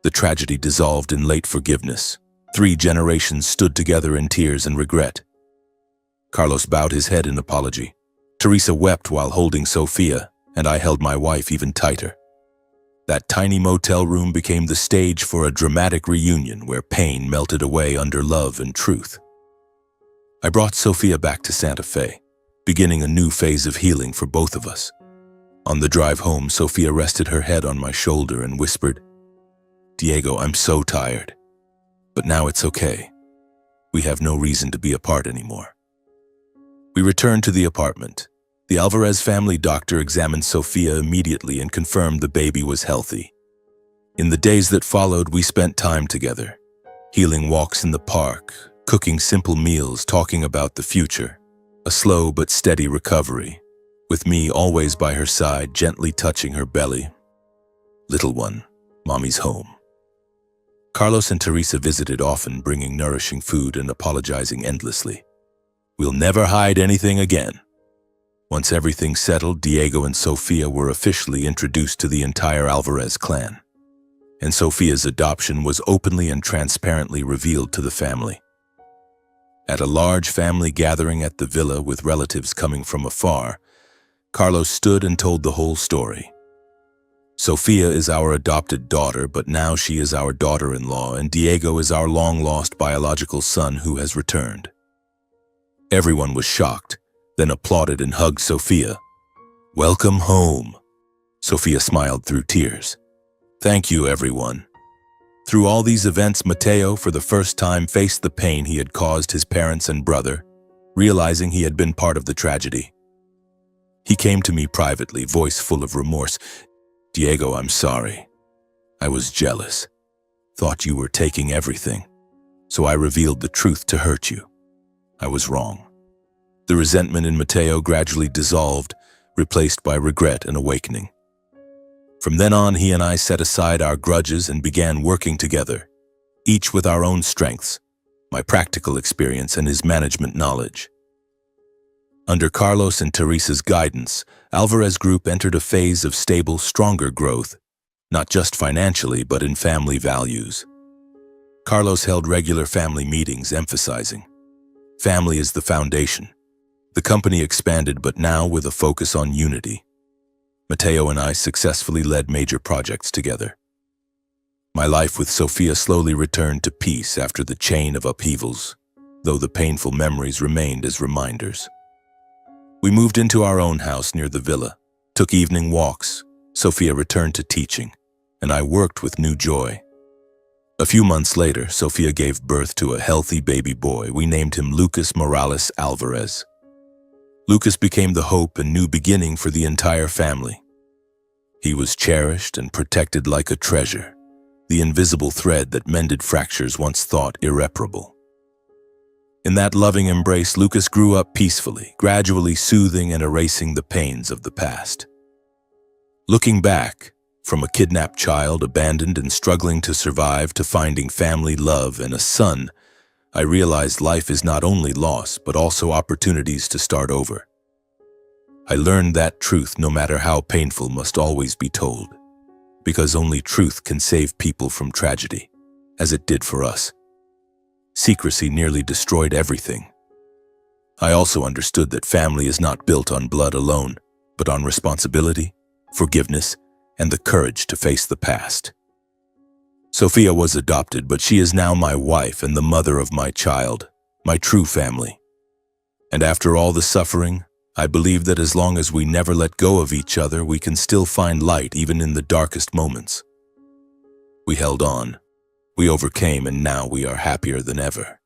The tragedy dissolved in late forgiveness. 3 generations stood together in tears and regret. Carlos bowed his head in apology. Teresa wept while holding Sophia, and I held my wife even tighter. That tiny motel room became the stage for a dramatic reunion where pain melted away under love and truth. I brought Sophia back to Santa Fe, beginning a new phase of healing for both of us. On the drive home, Sophia rested her head on my shoulder and whispered, "Diego, I'm so tired. But now it's okay. We have no reason to be apart anymore." We returned to the apartment. The Alvarez family doctor examined Sophia immediately and confirmed the baby was healthy. In the days that followed, we spent time together, healing walks in the park, cooking simple meals, talking about the future. A slow but steady recovery, with me always by her side, gently touching her belly. "Little one, Mommy's home." Carlos and Teresa visited often, bringing nourishing food and apologizing endlessly. "We'll never hide anything again." Once everything settled, Diego and Sophia were officially introduced to the entire Alvarez clan, and Sophia's adoption was openly and transparently revealed to the family. At a large family gathering at the villa with relatives coming from afar, Carlos stood and told the whole story. "Sophia is our adopted daughter, but now she is our daughter-in-law, and Diego is our long-lost biological son who has returned." Everyone was shocked, then applauded and hugged Sophia. "Welcome home." Sophia smiled through tears. "Thank you, everyone." Through all these events, Mateo, for the first time, faced the pain he had caused his parents and brother, realizing he had been part of the tragedy. He came to me privately, voice full of remorse. "Diego, I'm sorry. I was jealous. Thought you were taking everything. So I revealed the truth to hurt you. I was wrong." The resentment in Mateo gradually dissolved, replaced by regret and awakening. From then on, he and I set aside our grudges and began working together, each with our own strengths, my practical experience and his management knowledge. Under Carlos and Teresa's guidance, Alvarez Group entered a phase of stable, stronger growth, not just financially, but in family values. Carlos held regular family meetings, emphasizing, "Family is the foundation." The company expanded, but now with a focus on unity. Mateo and I successfully led major projects together. My life with Sophia slowly returned to peace after the chain of upheavals, though the painful memories remained as reminders. We moved into our own house near the villa, took evening walks. Sophia returned to teaching, and I worked with new joy. A few months later, Sophia gave birth to a healthy baby boy. We named him Lucas Morales Alvarez. Lucas became the hope and new beginning for the entire family. He was cherished and protected like a treasure, the invisible thread that mended fractures once thought irreparable. In that loving embrace, Lucas grew up peacefully, gradually soothing and erasing the pains of the past. Looking back, from a kidnapped child, abandoned and struggling to survive, to finding family, love, and a son, I realized life is not only loss, but also opportunities to start over. I learned that truth, no matter how painful, must always be told, because only truth can save people from tragedy, as it did for us. Secrecy nearly destroyed everything. I also understood that family is not built on blood alone, but on responsibility, forgiveness, and the courage to face the past. Sophia was adopted, but she is now my wife and the mother of my child, my true family. And after all the suffering, I believe that as long as we never let go of each other, we can still find light even in the darkest moments. We held on, we overcame, and now we are happier than ever.